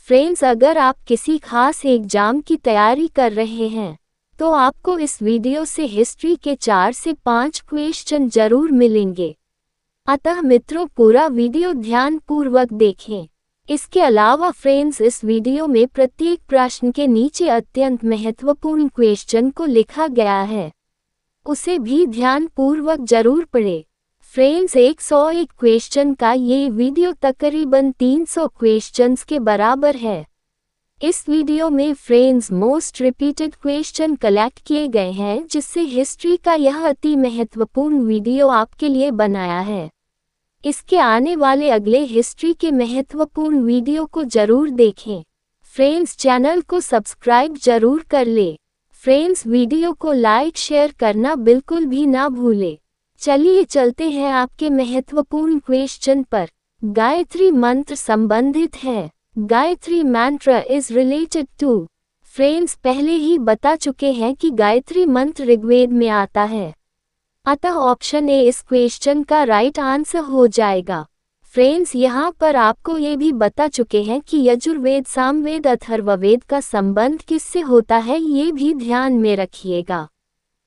Friends, अगर आप किसी खास एग्जाम की तैयारी कर रहे हैं तो आपको इस वीडियो से हिस्ट्री के 4 से 5 क्वेश्चन जरूर मिलेंगे। अतः मित्रों, पूरा वीडियो ध्यान पूर्वक देखें। इसके अलावा फ्रेंड्स, इस वीडियो में प्रत्येक प्रश्न के नीचे अत्यंत महत्वपूर्ण क्वेश्चन को लिखा गया है, उसे भी ध्यान पूर्वक जरूर पढ़ें। फ्रेंड्स, 101 क्वेश्चन का ये वीडियो तकरीबन 300 क्वेश्चंस के बराबर है। इस वीडियो में friends most repeated question collect किए गए हैं, जिससे हिस्ट्री का यह अति महत्वपूर्ण वीडियो आपके लिए बनाया है। इसके आने वाले अगले हिस्ट्री के महत्वपूर्ण वीडियो को जरूर देखें। फ्रेंड्स, चैनल को सब्सक्राइब जरूर कर ले। फ्रेंड्स, वीडियो को लाइक शेयर करना बिल्कुल भी ना भूले। चलिए चलते हैं आपके महत्वपूर्ण क्वेश्चन पर। गायत्री मंत्र संबंधित है। गायत्री मंत्र इज रिलेटेड टू। फ्रेंड्स, पहले ही बता चुके हैं कि गायत्री मंत्र ऋग्वेद में आता है, अतः ऑप्शन ए इस क्वेश्चन का राइट आंसर हो जाएगा। फ्रेंड्स, यहाँ पर आपको ये भी बता चुके हैं कि यजुर्वेद, सामवेद, अथर्ववेद का संबंध किससे होता है, ये भी ध्यान में रखिएगा।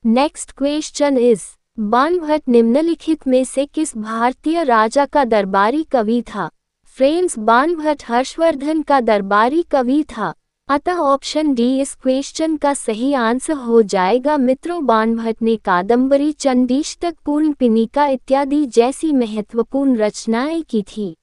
नेक्स्ट क्वेश्चन इज, बाणभट्ट निम्नलिखित में से किस भारतीय राजा का दरबारी कवि था? फ्रेंड्स, बाणभट्ट हर्षवर्धन का दरबारी कवि था, अतः ऑप्शन डी इस क्वेश्चन का सही आंसर हो जाएगा। मित्रों, बाणभट्ट ने कादम्बरी, चंडीष्टक, पूर्णपिनीका इत्यादि जैसी महत्वपूर्ण रचनाएं की थी।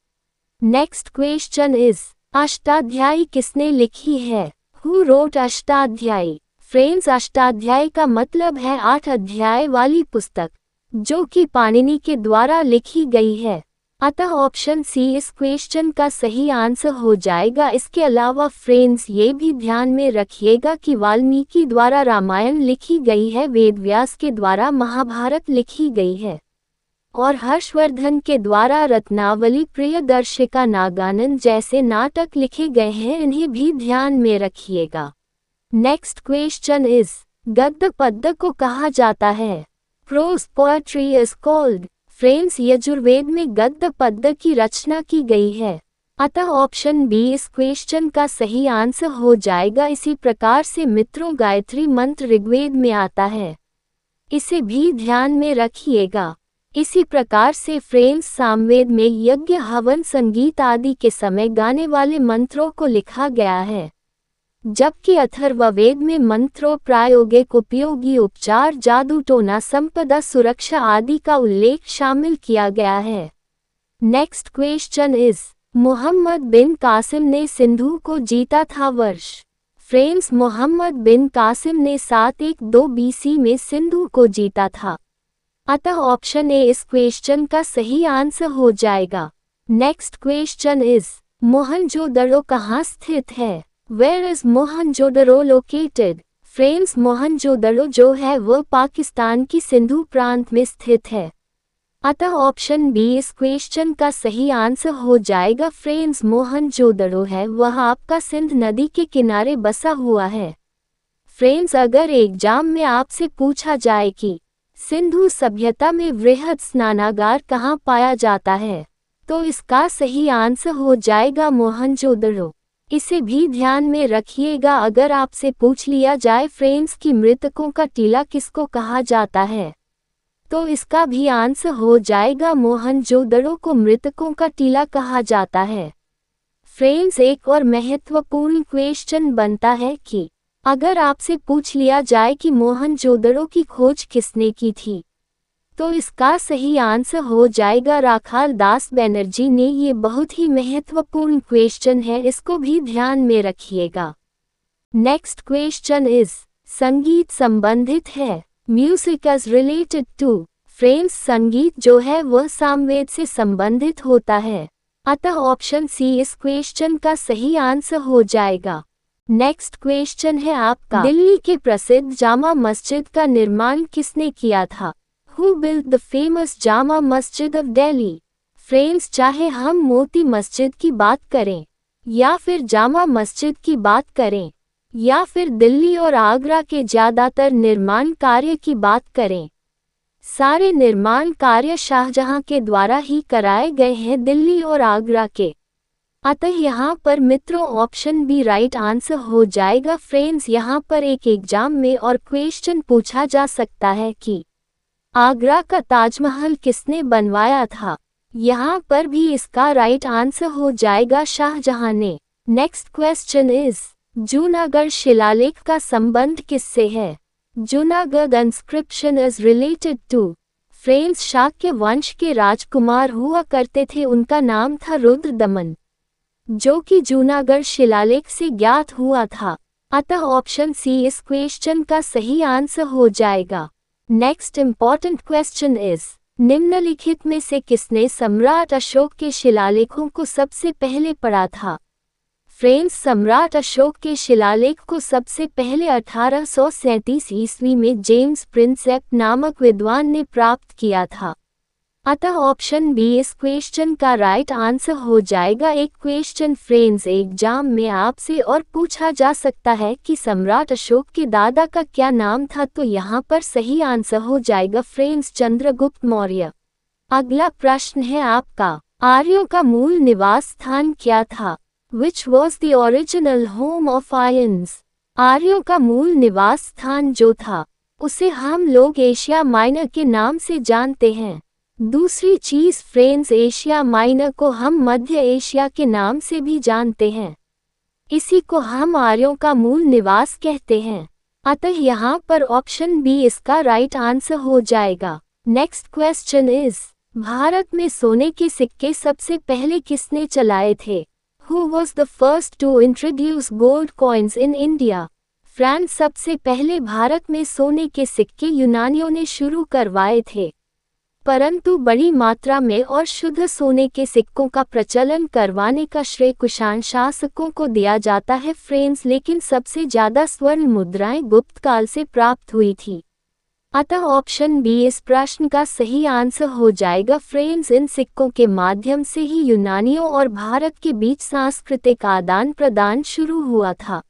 नेक्स्ट क्वेश्चन इज, अष्टाध्यायी किसने लिखी है? Who wrote Ashtadhyayi? Friends, Ashtadhyayi का मतलब है 8 अध्याय वाली पुस्तक, जो कि पाणिनि के द्वारा लिखी गई है, अतः ऑप्शन सी इस क्वेश्चन का सही आंसर हो जाएगा। इसके अलावा फ्रेंड्स, ये भी ध्यान में रखिएगा कि वाल्मीकि द्वारा रामायण लिखी गई है, वेदव्यास के द्वारा महाभारत लिखी गई है और हर्षवर्धन के द्वारा रत्नावली, प्रियदर्शिका, नागानंद जैसे नाटक लिखे गए हैं, इन्हें भी ध्यान में रखिएगा। नेक्स्ट क्वेश्चन इज, गद्य पद्य को कहा जाता है? Pros poetry is called. Friends, Yajurveda में गद्य पद्य की रचना की गई है, अतः ऑप्शन बी इस क्वेश्चन का सही आंसर हो जाएगा। इसी प्रकार से मित्रों, गायत्री मंत्र ऋग्वेद में आता है, इसे भी ध्यान में रखिएगा। इसी प्रकार से फ्रेंड्स, सामवेद में यज्ञ, हवन, संगीत आदि के समय गाने वाले मंत्रों को लिखा गया है, जबकि अथर्ववेद में मंत्रों, प्रायोगिक, उपयोगी, उपचार, जादू टोना, संपदा, सुरक्षा आदि का उल्लेख शामिल किया गया है। नेक्स्ट क्वेश्चन इज, मोहम्मद बिन कासिम ने सिंधु को जीता था वर्ष? फ्रेंड्स, मोहम्मद बिन कासिम ने 712 BC में सिंधु को जीता था, अतः ऑप्शन ए इस क्वेश्चन का सही आंसर हो जाएगा। नेक्स्ट क्वेश्चन इज, मोहनजोदड़ो कहाँ स्थित है? Where is Mohenjodaro located? Friends, Mohenjodaro जो है वह पाकिस्तान की सिंधु प्रांत में स्थित है, अतः ऑप्शन बी इस क्वेश्चन का सही आंसर हो जाएगा। फ्रेंड्स, मोहनजोदड़ो है वह आपका सिंध नदी के किनारे बसा हुआ है। फ्रेंड्स, अगर एग्जाम में आपसे पूछा जाए कि सिंधु सभ्यता में वृहद स्नानागार कहाँ पाया जाता है, तो इसका सही आंसर हो जाएगा मोहनजोदड़ो। इसे भी ध्यान में रखिएगा। अगर आपसे पूछ लिया जाए फ्रेंड्स कि मृतकों का टीला किसको कहा जाता है, तो इसका भी आंसर हो जाएगा मोहनजोदड़ो को मृतकों का टीला कहा जाता है। फ्रेंड्स, एक और महत्वपूर्ण क्वेश्चन बनता है कि अगर आपसे पूछ लिया जाए कि मोहनजोदड़ो की खोज किसने की थी, तो इसका सही आंसर हो जाएगा राखाल दास बनर्जी ने। ये बहुत ही महत्वपूर्ण क्वेश्चन है, इसको भी ध्यान में रखिएगा। नेक्स्ट क्वेश्चन इज, संगीत संबंधित है? Music is related to. Friends, संगीत जो है वह सामवेद से संबंधित होता है, अतः ऑप्शन सी इस क्वेश्चन का सही आंसर हो जाएगा। नेक्स्ट क्वेश्चन है आपका, दिल्ली के प्रसिद्ध जामा मस्जिद का निर्माण किसने किया था? Who built the famous Jama Masjid of Delhi? Friends, चाहे हम मोती मस्जिद की बात करें या फिर जामा मस्जिद की बात करें या फिर दिल्ली और आगरा के ज़्यादातर निर्माण कार्य की बात करें, सारे निर्माण कार्य शाहजहां के द्वारा ही कराए गए हैं दिल्ली और आगरा के। अतः यहाँ पर मित्रों ऑप्शन बी राइट आंसर हो जाएगा। फ्रेंड्स, यहाँ पर एक एग्जाम में और क्वेश्चन पूछा जा सकता है कि आगरा का ताजमहल किसने बनवाया था। यहाँ पर भी इसका राइट आंसर हो जाएगा शाहजहां ने। नेक्स्ट क्वेश्चन इज जूनागढ़ शिलालेख का संबंध किससे है। Junagadh inscription is related to. Friends, Shakya वंश के राजकुमार हुआ करते थे, उनका नाम था रुद्रदमन, जो कि जूनागढ़ शिलालेख से ज्ञात हुआ था। अतः ऑप्शन सी इस क्वेश्चन का सही आंसर हो जाएगा। नेक्स्ट इंपॉर्टेंट क्वेश्चन इज निम्नलिखित में से किसने सम्राट अशोक के शिलालेखों को सबसे पहले पढ़ा था। फ्रेंड्स, सम्राट अशोक के शिलालेख को सबसे पहले 1837 ईस्वी में जेम्स प्रिंसेप नामक विद्वान ने प्राप्त किया था। अतः ऑप्शन बी इस क्वेश्चन का राइट आंसर हो जाएगा। एक क्वेश्चन फ्रेंड्स एग्जाम में आपसे और पूछा जा सकता है कि सम्राट अशोक के दादा का क्या नाम था, तो यहाँ पर सही आंसर हो जाएगा फ्रेंड्स चंद्रगुप्त मौर्य। अगला प्रश्न है आपका, आर्यों का मूल निवास स्थान क्या था। Which was the original home of Aryans. आर्यों का मूल निवास स्थान जो था उसे हम लोग एशिया माइनर के नाम से जानते हैं। दूसरी चीज फ्रेंड्स, एशिया माइनर को हम मध्य एशिया के नाम से भी जानते हैं। इसी को हम आर्यों का मूल निवास कहते हैं। अतः यहाँ पर ऑप्शन बी इसका राइट आंसर हो जाएगा। नेक्स्ट क्वेश्चन इज भारत में सोने के सिक्के सबसे पहले किसने चलाए थे। Who was the first to introduce gold coins in India? France सबसे पहले भारत में सोने के सिक्के यूनानियों ने शुरू करवाए थे, परंतु बड़ी मात्रा में और शुद्ध सोने के सिक्कों का प्रचलन करवाने का श्रेय कुषाण शासकों को दिया जाता है फ्रेंड्स। लेकिन सबसे ज्यादा स्वर्ण मुद्राएं गुप्त काल से प्राप्त हुई थी। अतः ऑप्शन बी इस प्रश्न का सही आंसर हो जाएगा फ्रेंड्स। इन सिक्कों के माध्यम से ही यूनानियों और भारत के बीच सांस्कृतिक आदान प्रदान शुरू हुआ था।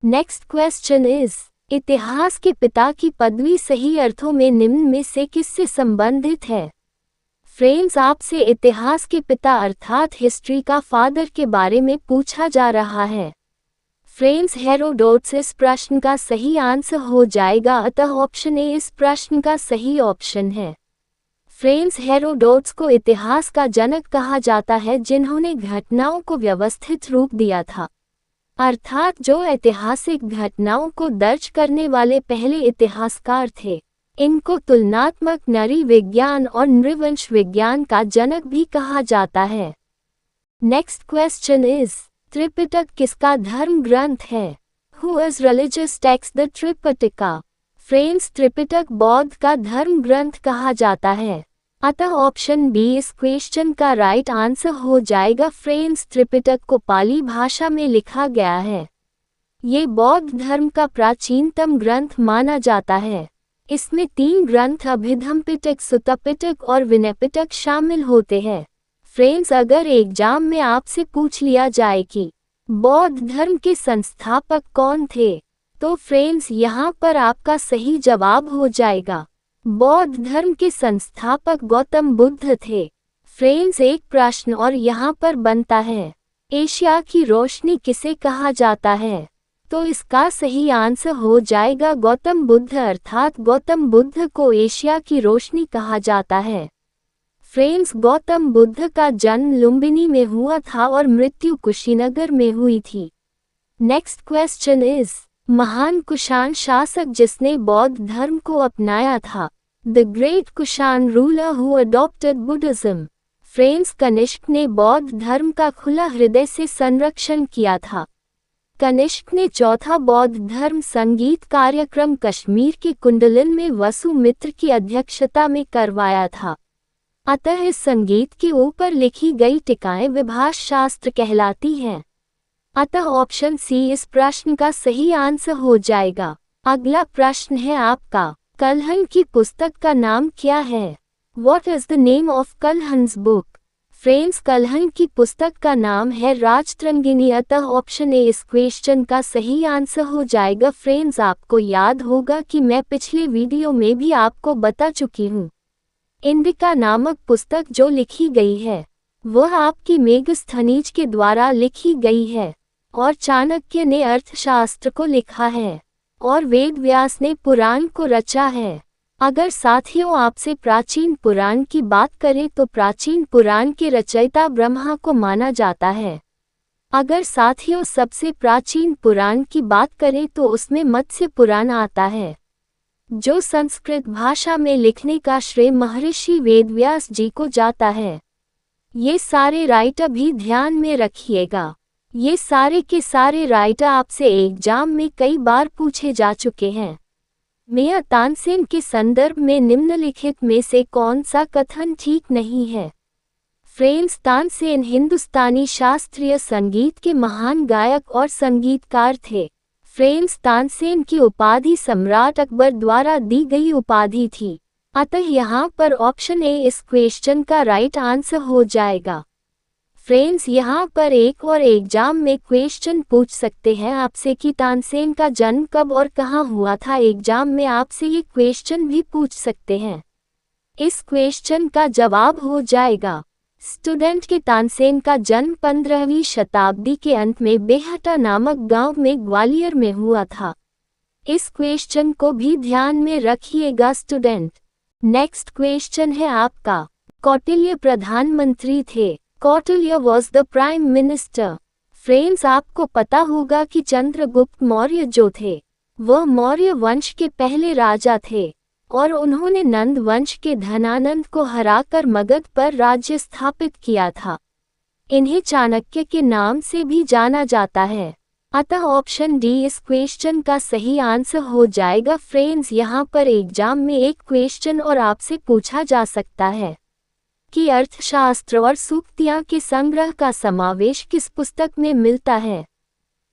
नेक्स्ट क्वेश्चन इज इतिहास के पिता की पदवी सही अर्थों में निम्न में से किससे संबंधित है। फ्रेंड्स, आपसे इतिहास के पिता अर्थात हिस्ट्री का फादर के बारे में पूछा जा रहा है। फ्रेंड्स, हेरोडोटस इस प्रश्न का सही आंसर हो जाएगा। अतः ऑप्शन ए इस प्रश्न का सही ऑप्शन है। फ्रेंड्स, हेरोडोटस को इतिहास का जनक कहा जाता है, जिन्होंने घटनाओं को व्यवस्थित रूप दिया था, अर्थात जो ऐतिहासिक घटनाओं को दर्ज करने वाले पहले इतिहासकार थे। इनको तुलनात्मक नरी विज्ञान और नृवंश विज्ञान का जनक भी कहा जाता है। नेक्स्ट क्वेश्चन इज त्रिपिटक किसका धर्म ग्रंथ है। Who is religious text the Tripitaka. Friends, Tripitaka बौद्ध का धर्म ग्रंथ कहा जाता है। अतः ऑप्शन बी इस क्वेश्चन का राइट आंसर हो जाएगा। फ्रेंड्स, त्रिपिटक को पाली भाषा में लिखा गया है। ये बौद्ध धर्म का प्राचीनतम ग्रंथ माना जाता है। इसमें 3 ग्रंथ अभिधम पिटक, सुत्ता पिटक और विनय पिटक शामिल होते हैं। फ्रेंड्स, अगर एग्जाम में आपसे पूछ लिया जाए कि बौद्ध धर्म के संस्थापक कौन थे, तो फ्रेंड्स यहाँ पर आपका सही जवाब हो जाएगा बौद्ध धर्म के संस्थापक गौतम बुद्ध थे। फ्रेंड्स, एक प्रश्न और यहाँ पर बनता है, एशिया की रोशनी किसे कहा जाता है, तो इसका सही आंसर हो जाएगा गौतम बुद्ध, अर्थात गौतम बुद्ध को एशिया की रोशनी कहा जाता है। फ्रेंड्स, गौतम बुद्ध का जन्म लुम्बिनी में हुआ था और मृत्यु कुशीनगर में हुई थी। नेक्स्ट क्वेश्चन इज महान कुषाण शासक जिसने बौद्ध धर्म को अपनाया था। The great Kushan ruler who adopted Buddhism. Friends, Kanishka ने बौद्ध धर्म का खुला हृदय से संरक्षण किया था। कनिष्क ने चौथा बौद्ध धर्म संगीत कार्यक्रम कश्मीर के कुंडलिन में वसु मित्र की अध्यक्षता में करवाया था। अतः इस संगीत के ऊपर लिखी गई टीकाएं विभाष शास्त्र कहलाती हैं। अतः ऑप्शन सी इस प्रश्न का सही आंसर हो जाएगा। अगला प्रश्न है आपका, कल्हण की पुस्तक का नाम क्या है। What is the name of Kalhan's book. Friends, Kalhan की पुस्तक का नाम है राजतरंगिणी। अतः ऑप्शन ए इस क्वेश्चन का सही आंसर हो जाएगा। फ्रेंड्स, आपको याद होगा कि मैं पिछले वीडियो में भी आपको बता चुकी हूँ, इंडिका नामक पुस्तक जो लिखी गई है वह आपकी मेगस्थनीज के द्वारा लिखी गई है और चाणक्य ने अर्थशास्त्र को लिखा है और वेद व्यास ने पुराण को रचा है। अगर साथियों आपसे प्राचीन पुराण की बात करें तो प्राचीन पुराण के रचयिता ब्रह्मा को माना जाता है। अगर साथियों सबसे प्राचीन पुराण की बात करें तो उसमें मत्स्य पुराण आता है, जो संस्कृत भाषा में लिखने का श्रेय महर्षि वेदव्यास जी को जाता है। ये सारे राइटर भी ध्यान में रखिएगा, ये सारे के सारे राइटर आपसे एग्जाम में कई बार पूछे जा चुके हैं। मेयर तानसेन के संदर्भ में निम्नलिखित में से कौन सा कथन ठीक नहीं है? फ्रेंड्स, तानसेन हिंदुस्तानी शास्त्रीय संगीत के महान गायक और संगीतकार थे। फ्रेंड्स, तानसेन की उपाधि सम्राट अकबर द्वारा दी गई उपाधि थी। अतः यहाँ पर ऑप्शन ए इस क्वेश्चन का राइट आंसर हो जाएगा। फ्रेंड्स, यहाँ पर एक और एग्जाम में क्वेश्चन पूछ सकते हैं आपसे कि तानसेन का जन्म कब और कहाँ हुआ था। एग्जाम में आपसे ये क्वेश्चन भी पूछ सकते हैं। इस क्वेश्चन का जवाब हो जाएगा स्टूडेंट के तानसेन का जन्म 15वीं शताब्दी के अंत में बेहटा नामक गांव में ग्वालियर में हुआ था। इस क्वेश्चन को भी ध्यान में रखिएगा स्टूडेंट। नेक्स्ट क्वेश्चन है आपका, कौटिल्य प्रधानमंत्री थे। Kautilya was the prime minister. Friends, आपको पता होगा कि चंद्रगुप्त मौर्य जो थे वह मौर्य वंश के पहले राजा थे और उन्होंने नंद वंश के धनानंद को हराकर मगध पर राज्य स्थापित किया था। इन्हें चाणक्य के नाम से भी जाना जाता है। अतः ऑप्शन डी इस क्वेश्चन का सही आंसर हो जाएगा। फ्रेंड्स, यहाँ पर एग्जाम में एक क्वेश्चन और आपसे पूछा जा सकता है कि अर्थशास्त्र और सूक्तियाँ के संग्रह का समावेश किस पुस्तक में मिलता है।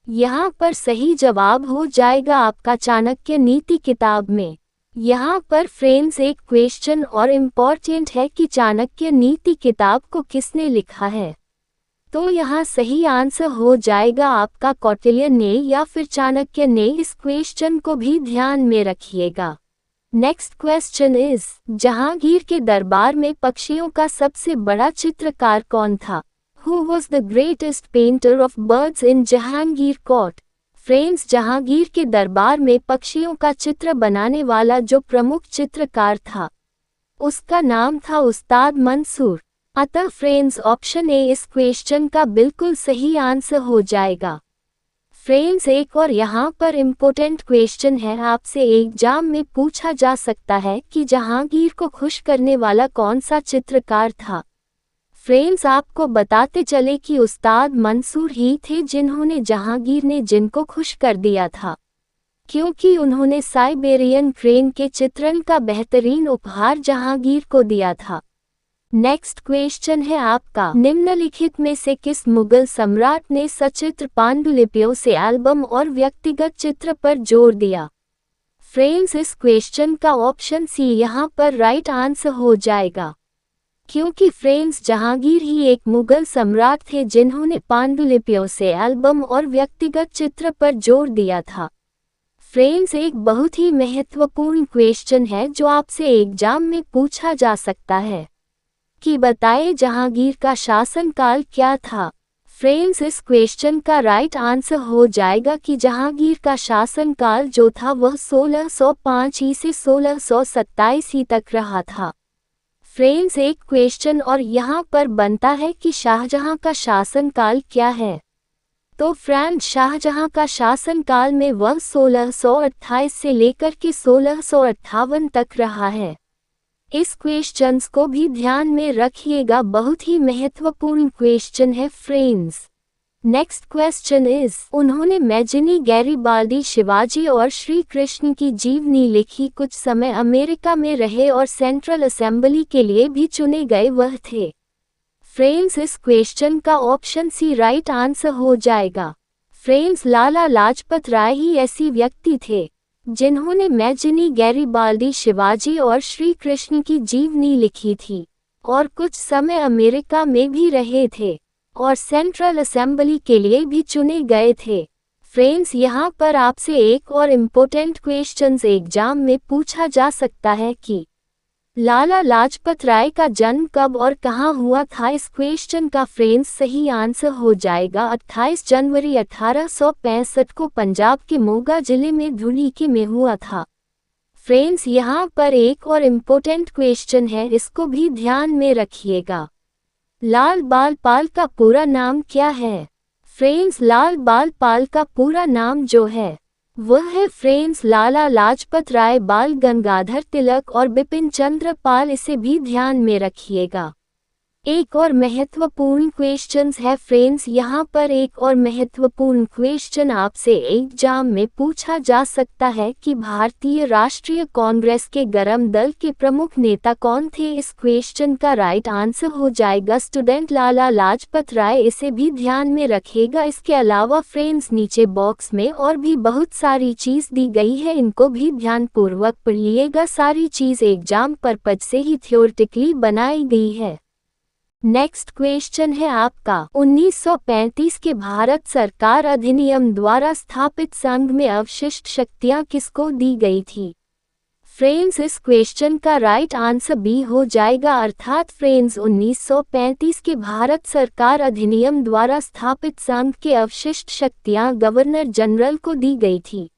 यहाँ पर सही जवाब हो जाएगा आपका चाणक्य नीति किताब में। यहाँ पर फ्रेंड्स एक क्वेश्चन और इम्पॉर्टेंट है कि चाणक्य नीति किताब को किसने लिखा है, तो यहाँ सही आंसर हो जाएगा आपका कौटिल्य ने या फिर चाणक्य ने। इस क्वेश्चन को भी ध्यान में रखिएगा। नेक्स्ट क्वेश्चन इज, जहांगीर के दरबार में पक्षियों का सबसे बड़ा चित्रकार कौन था? Who was the greatest painter of birds in Jahangir court? Friends, Jahangir के दरबार में पक्षियों का चित्र बनाने वाला जो प्रमुख चित्रकार था उसका नाम था उस्ताद मंसूर। अतः फ्रेंड्स ऑप्शन ए इस क्वेश्चन का बिल्कुल सही आंसर हो जाएगा। फ्रेंड्स, एक और यहाँ पर इम्पोर्टेंट क्वेश्चन है, आपसे एग्जाम में पूछा जा सकता है कि जहांगीर को खुश करने वाला कौन सा चित्रकार था। फ्रेंड्स, आपको बताते चले कि उस्ताद मंसूर ही थे जिन्होंने जहांगीर ने जिनको खुश कर दिया था, क्योंकि उन्होंने साइबेरियन क्रेन के चित्रण का बेहतरीन उपहार जहांगीर को दिया था। नेक्स्ट क्वेश्चन है आपका, निम्नलिखित में से किस मुगल सम्राट ने सचित्र पांडुलिपियों से एल्बम और व्यक्तिगत चित्र पर जोर दिया? फ्रेंड्स, इस क्वेश्चन का ऑप्शन सी यहाँ पर राइट आंसर हो जाएगा, क्योंकि फ्रेंड्स जहांगीर ही एक मुगल सम्राट थे जिन्होंने पांडुलिपियों से एल्बम और व्यक्तिगत चित्र पर जोर दिया था। फ्रेंड्स, एक बहुत ही महत्वपूर्ण क्वेश्चन है जो आपसे एग्जाम में पूछा जा सकता है कि बताएं जहांगीर का शासनकाल क्या था। फ्रेंड्स, इस क्वेश्चन का राइट आंसर हो जाएगा कि जहांगीर का शासनकाल जो था वह 1605 ई से 1627 ई तक रहा था। फ्रेंड्स, एक क्वेश्चन और यहाँ पर बनता है कि शाहजहां का शासनकाल क्या है, तो फ्रेंड्स शाहजहां का शासनकाल में वह 1628 से लेकर के 1658 तक रहा है। इस क्वेश्चंस को भी ध्यान में रखिएगा, बहुत ही महत्वपूर्ण क्वेश्चन है फ्रेंड्स। नेक्स्ट क्वेश्चन इज, उन्होंने मैजिनी गैरिबाल्डी शिवाजी और श्री कृष्ण की जीवनी लिखी, कुछ समय अमेरिका में रहे और सेंट्रल असेंबली के लिए भी चुने गए वह थे। फ्रेंड्स, इस क्वेश्चन का ऑप्शन सी राइट आंसर हो जाएगा। फ्रेंड्स, लाला लाजपत राय ही ऐसी व्यक्ति थे जिन्होंने मैजिनी गैरिबाल्डी शिवाजी और श्री कृष्ण की जीवनी लिखी थी और कुछ समय अमेरिका में भी रहे थे और सेंट्रल असेंबली के लिए भी चुने गए थे। फ्रेंड्स, यहाँ पर आपसे एक और इम्पोर्टेंट क्वेश्चंस एग्जाम में पूछा जा सकता है कि लाला लाजपत राय का जन्म कब और कहाँ हुआ था? इस क्वेश्चन का फ्रेंड्स सही आंसर हो जाएगा 28 जनवरी 1865 को पंजाब के मोगा जिले में धुलिकी में हुआ था। फ्रेंड्स यहाँ पर एक और इम्पोर्टेंट क्वेश्चन है, इसको भी ध्यान में रखिएगा। लाल बाल पाल का पूरा नाम क्या है? फ्रेंड्स लाल बाल पाल का पूरा नाम जो है वह है फ्रेंड्स लाला लाजपत राय बाल गंगाधर तिलक और बिपिन चंद्र पाल, इसे भी ध्यान में रखिएगा। एक और महत्वपूर्ण क्वेश्चंस है फ्रेंड्स, यहाँ पर एक और महत्वपूर्ण क्वेश्चन आपसे एग्जाम में पूछा जा सकता है कि भारतीय राष्ट्रीय कांग्रेस के गरम दल के प्रमुख नेता कौन थे? इस क्वेश्चन का राइट आंसर हो जाएगा स्टूडेंट लाला लाजपत राय, इसे भी ध्यान में रखिएगा। इसके अलावा फ्रेंड्स नीचे बॉक्स में और भी बहुत सारी चीज दी गई है, इनको भी ध्यानपूर्वक पढ़िएगा। सारी चीज एग्जाम पर्पज से ही थ्योरेटिकली बनाई गई है। नेक्स्ट क्वेश्चन है आपका 1935 के भारत सरकार अधिनियम द्वारा स्थापित संघ में अवशिष्ट शक्तियां किसको दी गई थी? फ्रेंड्स इस क्वेश्चन का राइट आंसर बी हो जाएगा, अर्थात फ्रेंड्स 1935 के भारत सरकार अधिनियम द्वारा स्थापित संघ के अवशिष्ट शक्तियां गवर्नर जनरल को दी गई थी।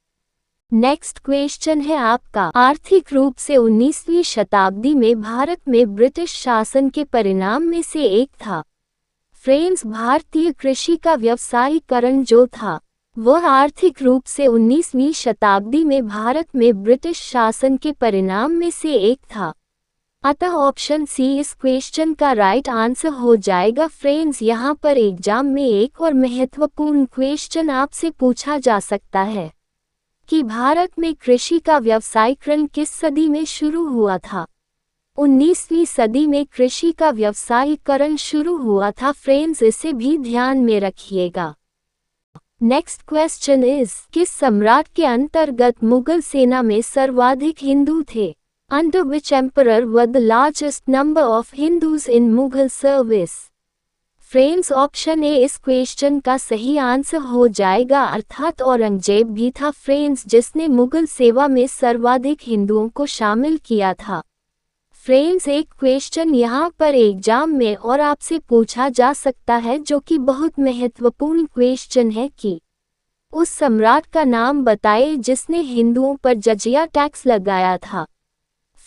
नेक्स्ट क्वेश्चन है आपका आर्थिक रूप से 19वीं शताब्दी में भारत में ब्रिटिश शासन के परिणाम में से एक था। फ्रेंड्स भारतीय कृषि का व्यवसायीकरण जो था वह आर्थिक रूप से 19वीं शताब्दी में भारत में ब्रिटिश शासन के परिणाम में से एक था। अतः ऑप्शन सी इस क्वेश्चन का राइट आंसर हो जाएगा। फ्रेंड्स यहाँ पर एग्जाम में एक और महत्वपूर्ण क्वेश्चन आपसे पूछा जा सकता है कि भारत में कृषि का व्यवसायीकरण किस सदी में शुरू हुआ था? 19वीं सदी में कृषि का व्यवसायीकरण शुरू हुआ था। फ्रेंड्स इसे भी ध्यान में रखिएगा। नेक्स्ट क्वेश्चन इज किस सम्राट के अंतर्गत मुगल सेना में सर्वाधिक हिंदू थे? Under which emperor were the largest number of Hindus in Mughal service? Friends option A इस क्वेश्चन का सही आंसर हो जाएगा, अर्थात औरंगजेब भी था फ्रेंड्स जिसने मुगल सेवा में सर्वाधिक हिंदुओं को शामिल किया था। फ्रेंड्स एक क्वेश्चन यहाँ पर एग्जाम में और आपसे पूछा जा सकता है जो कि बहुत महत्वपूर्ण क्वेश्चन है कि उस सम्राट का नाम बताए जिसने हिंदुओं पर जजिया टैक्स लगाया था।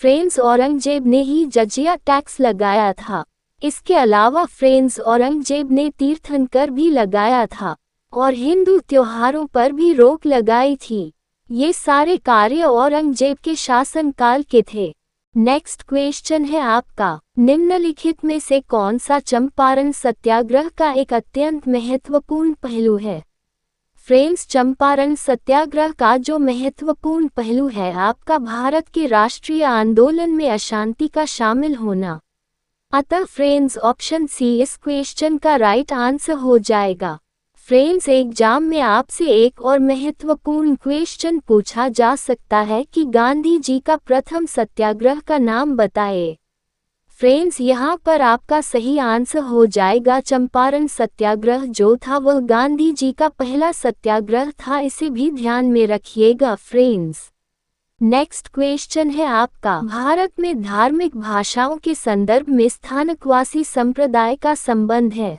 फ्रेंड्स औरंगजेब ने ही जजिया टैक्स लगाया था। इसके अलावा फ्रेंड्स औरंगजेब ने तीर्थंकर भी लगाया था और हिंदू त्योहारों पर भी रोक लगाई थी। ये सारे कार्य औरंगजेब के शासनकाल के थे। नेक्स्ट क्वेश्चन है आपका निम्नलिखित में से कौन सा चंपारण सत्याग्रह का एक अत्यंत महत्वपूर्ण पहलू है? फ्रेंड्स चंपारण सत्याग्रह का जो महत्वपूर्ण पहलू है आपका भारत के राष्ट्रीय आंदोलन में अशांति का शामिल होना। अतः फ्रेंड्स ऑप्शन सी इस क्वेश्चन का राइट आंसर हो जाएगा। फ्रेंड्स एग्जाम में आपसे एक और महत्वपूर्ण क्वेश्चन पूछा जा सकता है कि गांधी जी का प्रथम सत्याग्रह का नाम बताएं। फ्रेंड्स यहाँ पर आपका सही आंसर हो जाएगा चंपारण सत्याग्रह जो था वह गांधी जी का पहला सत्याग्रह था, इसे भी ध्यान में रखिएगा फ्रेंड्स। नेक्स्ट क्वेश्चन है आपका भारत में धार्मिक भाषाओं के संदर्भ में स्थानकवासी संप्रदाय का संबंध है।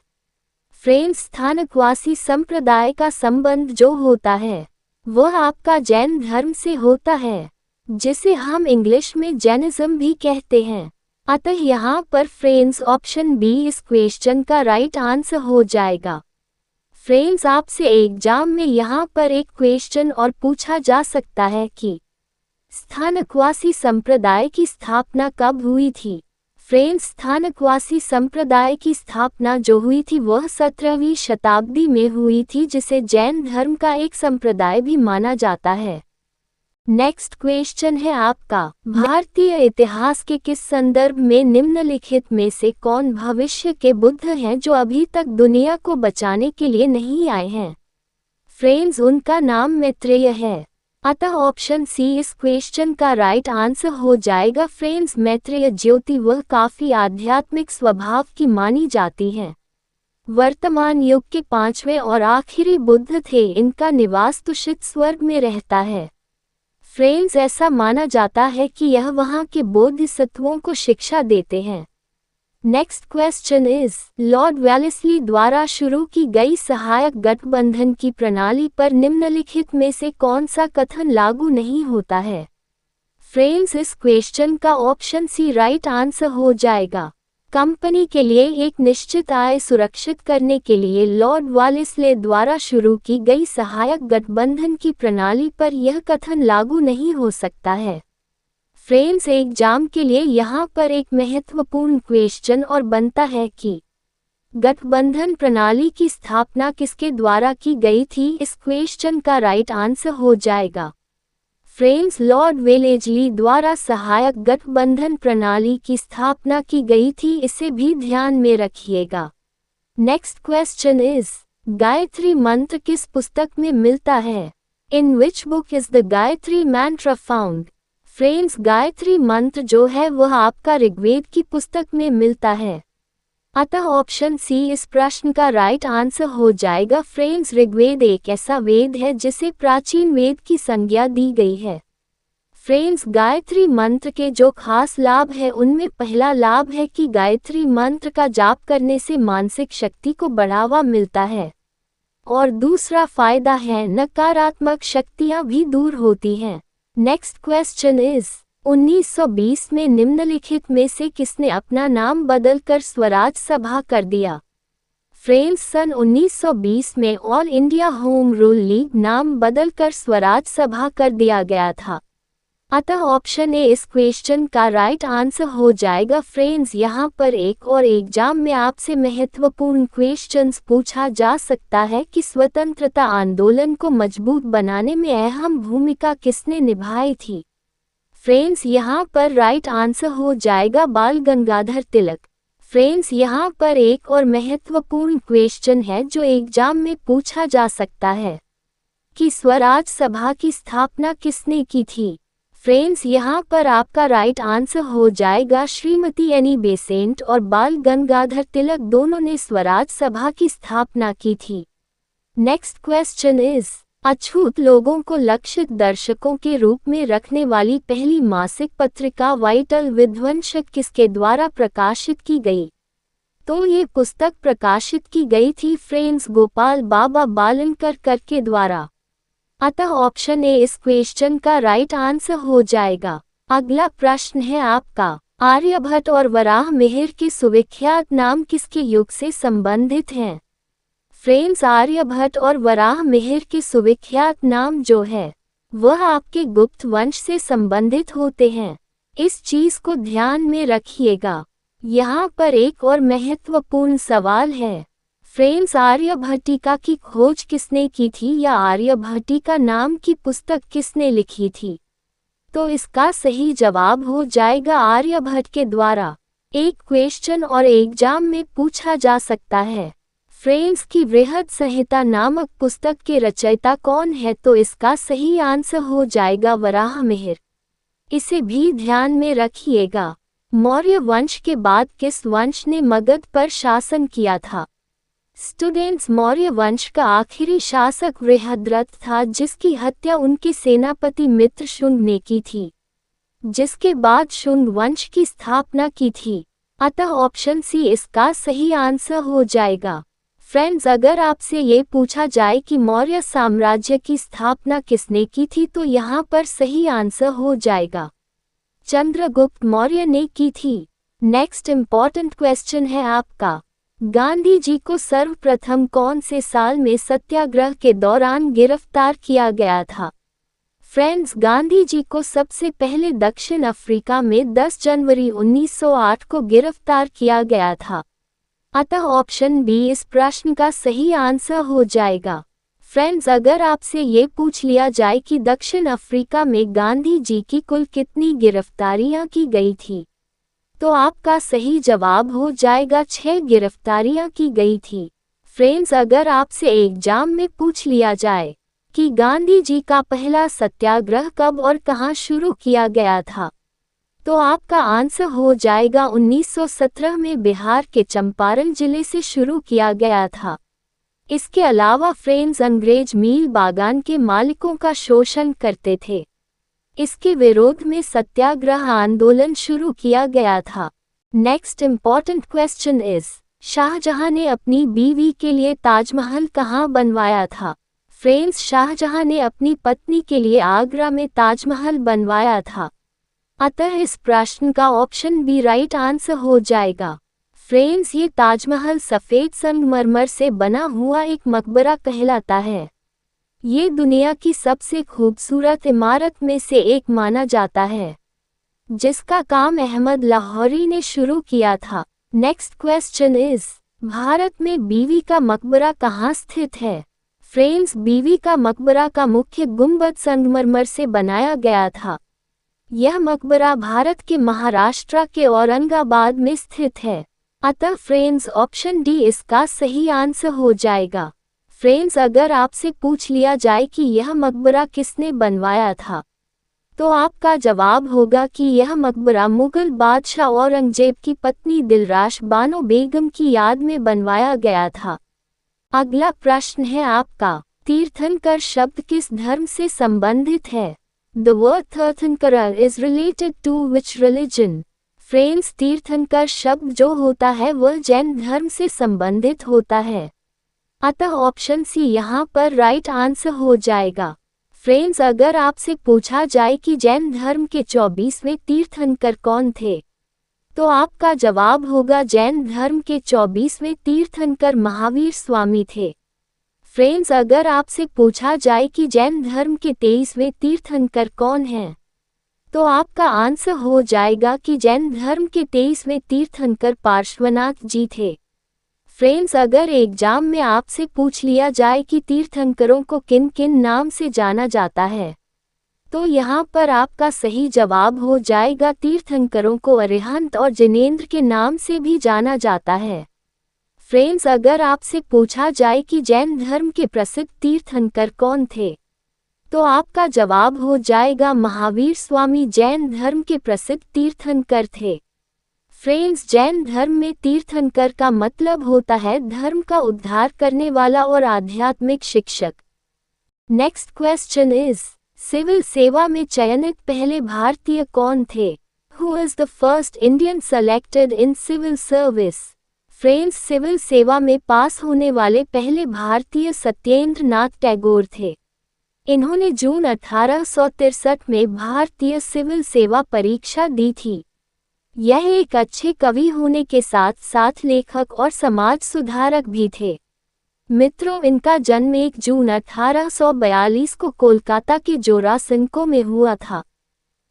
फ्रेंड्स स्थानकवासी संप्रदाय का संबंध जो होता है वह आपका जैन धर्म से होता है, जिसे हम इंग्लिश में जैनिज्म भी कहते हैं। अतः यहाँ पर फ्रेंड्स ऑप्शन बी इस क्वेश्चन का राइट आंसर हो जाएगा। फ्रेंड्स आपसे एग्जाम में यहाँ पर एक क्वेश्चन और पूछा जा सकता है कि स्थानकवासी संप्रदाय की स्थापना कब हुई थी? फ्रेंड्स स्थानकवासी संप्रदाय की स्थापना जो हुई थी वह 17वीं शताब्दी में हुई थी, जिसे जैन धर्म का एक संप्रदाय भी माना जाता है। नेक्स्ट क्वेश्चन है आपका भारतीय इतिहास के किस संदर्भ में निम्नलिखित में से कौन भविष्य के बुद्ध हैं जो अभी तक दुनिया को बचाने के लिए नहीं आए हैं? फ्रेंड्स उनका नाम मैत्रेय है। अतः ऑप्शन सी इस क्वेश्चन का राइट आंसर हो जाएगा। फ्रेंड्स मैत्रेय ज्योति वह काफी आध्यात्मिक स्वभाव की मानी जाती हैं। वर्तमान युग के 5वें और आखिरी बुद्ध थे। इनका निवास तुषित स्वर्ग में रहता है। फ्रेंड्स, ऐसा माना जाता है कि यह वहाँ के बोधिसत्वों को शिक्षा देते हैं। Next question is, Lord Wellesley द्वारा शुरू की गई सहायक गठबंधन की प्रणाली पर निम्नलिखित में से कौन सा कथन लागू नहीं होता है? फ्रेंड्स, इस क्वेश्चन का ऑप्शन सी राइट आंसर हो जाएगा। कंपनी के लिए एक निश्चित आय सुरक्षित करने के लिए लॉर्ड वेलेस्ली द्वारा शुरू की गई सहायक गठबंधन की प्रणाली पर यह कथन लागू नहीं हो सकता है। फ्रेंड्स, एग्जाम के लिए यहाँ पर एक महत्वपूर्ण क्वेश्चन और बनता है कि गठबंधन प्रणाली की स्थापना किसके द्वारा की गई थी? इस क्वेश्चन का राइट आंसर हो जाएगा। फ्रेंड्स, लॉर्ड वेलेस्ली द्वारा सहायक गठबंधन प्रणाली की स्थापना की गई थी, इसे भी ध्यान में रखिएगा। नेक्स्ट क्वेश्चन इज, गायत्री मंत्र किस पुस्तक में मिलता है? In which book is the Gayatri mantra found? Friends, Gayatri मंत्र जो है वह आपका ऋग्वेद की पुस्तक में मिलता है, अतः ऑप्शन सी इस प्रश्न का राइट आंसर हो जाएगा। फ्रेंड्स, ऋग्वेद एक ऐसा वेद है जिसे प्राचीन वेद की संज्ञा दी गई है। फ्रेंड्स, गायत्री मंत्र के जो खास लाभ है उनमें पहला लाभ है कि गायत्री मंत्र का जाप करने से मानसिक शक्ति को बढ़ावा मिलता है, और दूसरा फायदा है नकारात्मक शक्तियां भी दूर होती हैं। नेक्स्ट क्वेश्चन इज, 1920 में निम्नलिखित में से किसने अपना नाम बदलकर स्वराज सभा कर दिया? फ्रेंड्स, सन 1920 में all India home rule league नाम बदलकर स्वराज सभा कर दिया गया था, अतः ऑप्शन ए इस क्वेश्चन का राइट आंसर हो जाएगा। फ्रेंड्स, यहाँ पर एक और एग्जाम में आपसे महत्वपूर्ण क्वेश्चंस पूछा जा सकता है कि स्वतंत्रता आंदोलन को मजबूत बनाने में अहम भूमिका किसने निभाई थी? फ्रेंड्स, यहाँ पर राइट आंसर हो जाएगा बाल गंगाधर तिलक। फ्रेंड्स, यहाँ पर एक और महत्वपूर्ण क्वेश्चन है जो एग्जाम में पूछा जा सकता है कि स्वराज सभा की स्थापना किसने की थी? फ्रेंड्स, यहाँ पर आपका राइट आंसर हो जाएगा श्रीमती एनी बेसेंट और बाल गंगाधर तिलक दोनों ने स्वराज सभा की स्थापना की थी। नेक्स्ट क्वेश्चन इज, अछूत लोगों को लक्षित दर्शकों के रूप में रखने वाली पहली मासिक पत्रिका वाइटल विध्वंसक किसके द्वारा प्रकाशित की गई? तो ये पुस्तक प्रकाशित की गई थी फ्रेंड्स गोपाल बाबा बालनकर के द्वारा, अतः ऑप्शन ए इस क्वेश्चन का राइट आंसर हो जाएगा। अगला प्रश्न है आपका, आर्यभट्ट और वराह मिहिर के सुविख्यात नाम किसके युग से संबंधित हैं? फ्रेंड्स, आर्यभट्ट और वराह मिहिर के सुविख्यात नाम जो है वह आपके गुप्त वंश से संबंधित होते हैं, इस चीज को ध्यान में रखिएगा। यहाँ पर एक और महत्वपूर्ण सवाल है, फ्रेंड्स, आर्यभट्टिका की खोज किसने की थी या आर्यभट्टिका नाम की पुस्तक किसने लिखी थी? तो इसका सही जवाब हो जाएगा आर्यभट्ट के द्वारा। एक क्वेश्चन और एग्जाम में पूछा जा सकता है, फ्रेंड्स की बृहद संहिता नामक पुस्तक के रचयिता कौन है? तो इसका सही आंसर हो जाएगा वराह मिहिर। इसे भी ध्यान में रखिएगा। मौर्य वंश के बाद किस वंश ने मगध पर शासन किया था? स्टूडेंट्स, मौर्य वंश का आखिरी शासक बृहद्रथ था जिसकी हत्या उनके सेनापति मित्र शुंग ने की थी, जिसके बाद शुंग वंश की स्थापना की थी, अतः ऑप्शन सी इसका सही आंसर हो जाएगा। फ्रेंड्स, अगर आपसे ये पूछा जाए कि मौर्य साम्राज्य की स्थापना किसने की थी तो यहाँ पर सही आंसर हो जाएगा चंद्रगुप्त मौर्य ने की थी। नेक्स्ट इम्पॉर्टेंट क्वेश्चन है आपका, गांधी जी को सर्वप्रथम कौन से साल में सत्याग्रह के दौरान गिरफ्तार किया गया था? फ्रेंड्स, गांधी जी को सबसे पहले दक्षिण अफ्रीका में 10 जनवरी 1908 को गिरफ्तार किया गया था, अतः ऑप्शन बी इस प्रश्न का सही आंसर हो जाएगा। फ्रेंड्स, अगर आपसे ये पूछ लिया जाए कि दक्षिण अफ्रीका में गांधी जी की कुल कितनी गिरफ्तारियां की गई थी, तो आपका सही जवाब हो जाएगा 6 गिरफ्तारियां की गई थी। फ्रेंड्स, अगर आपसे एग्जाम में पूछ लिया जाए कि गांधी जी का पहला सत्याग्रह कब और कहां शुरू किया गया था, तो आपका आंसर हो जाएगा 1917 में बिहार के चंपारण जिले से शुरू किया गया था। इसके अलावा फ्रेंड्स, अंग्रेज मील बागान के मालिकों का शोषण करते थे, इसके विरोध में सत्याग्रह आंदोलन शुरू किया गया था। Next important question is, Shah Jahan ने अपनी बीवी के लिए ताजमहल कहाँ बनवाया था? फ्रेंड्स, शाहजहां ने अपनी पत्नी के लिए आगरा में ताजमहल बनवाया था। अतः इस प्रश्न का ऑप्शन बी राइट आंसर हो जाएगा। फ्रेंड्स, ये ताजमहल सफ़ेद संगमरमर से बना हुआ एक मकबरा कहलाता है। ये दुनिया की सबसे खूबसूरत इमारत में से एक माना जाता है, जिसका काम अहमद लाहौरी ने शुरू किया था। नेक्स्ट क्वेश्चन इज, भारत में बीवी का मकबरा कहाँ स्थित है? फ्रेंड्स, बीवी का मकबरा का मुख्य गुंबद संगमरमर से बनाया गया था। यह मकबरा भारत के महाराष्ट्र के औरंगाबाद में स्थित है। अतः फ्रेंड्स, ऑप्शन डी इसका सही आंसर हो जाएगा। फ्रेंड्स, अगर आपसे पूछ लिया जाए कि यह मकबरा किसने बनवाया था, तो आपका जवाब होगा कि यह मकबरा मुगल बादशाह औरंगजेब की पत्नी दिलराश बानो बेगम की याद में बनवाया गया था। अगला प्रश्न है आपका, तीर्थंकर शब्द किस धर्म से संबंधित है? The word tirthankar is related to which religion? Friends, तीर्थंकर शब्द जो होता है वह जैन धर्म से संबंधित होता है। अतः ऑप्शन सी यहाँ पर राइट आंसर हो जाएगा। फ्रेंड्स, अगर आपसे पूछा जाए कि जैन धर्म के 24वें तीर्थंकर कौन थे, तो आपका जवाब होगा जैन धर्म के 24वें तीर्थंकर महावीर स्वामी थे। फ्रेंड्स, अगर आपसे पूछा जाए कि जैन धर्म के 23वें तीर्थंकर कौन हैं, तो आपका आंसर हो जाएगा कि जैन धर्म के 23वें तीर्थंकर पार्श्वनाथ जी थे। फ्रेंड्स, अगर एग्जाम में आपसे पूछ लिया जाए कि तीर्थंकरों को किन किन नाम से जाना जाता है, तो यहाँ पर आपका सही जवाब हो जाएगा तीर्थंकरों को अरिहंत और जिनेंद्र के नाम से भी जाना जाता है। फ्रेंड्स, अगर आपसे पूछा जाए कि जैन धर्म के प्रसिद्ध तीर्थंकर कौन थे, तो आपका जवाब हो जाएगा महावीर स्वामी जैन धर्म के प्रसिद्ध तीर्थंकर थे। फ्रेंड्स, जैन धर्म में तीर्थंकर का मतलब होता है धर्म का उद्धार करने वाला और आध्यात्मिक शिक्षक। नेक्स्ट क्वेश्चन इज, सिविल सेवा में चयनित पहले भारतीय कौन थे? Who is the first Indian selected in civil service? Friends, civil सेवा में पास होने वाले पहले भारतीय सत्येंद्र नाथ टैगोर थे। इन्होंने जून 1863 में भारतीय सिविल सेवा परीक्षा दी थी। यह एक अच्छे कवि होने के साथ साथ लेखक और समाज सुधारक भी थे। मित्रों, इनका जन्म 1 जून 1842 को कोलकाता के जोरासिंको में हुआ था।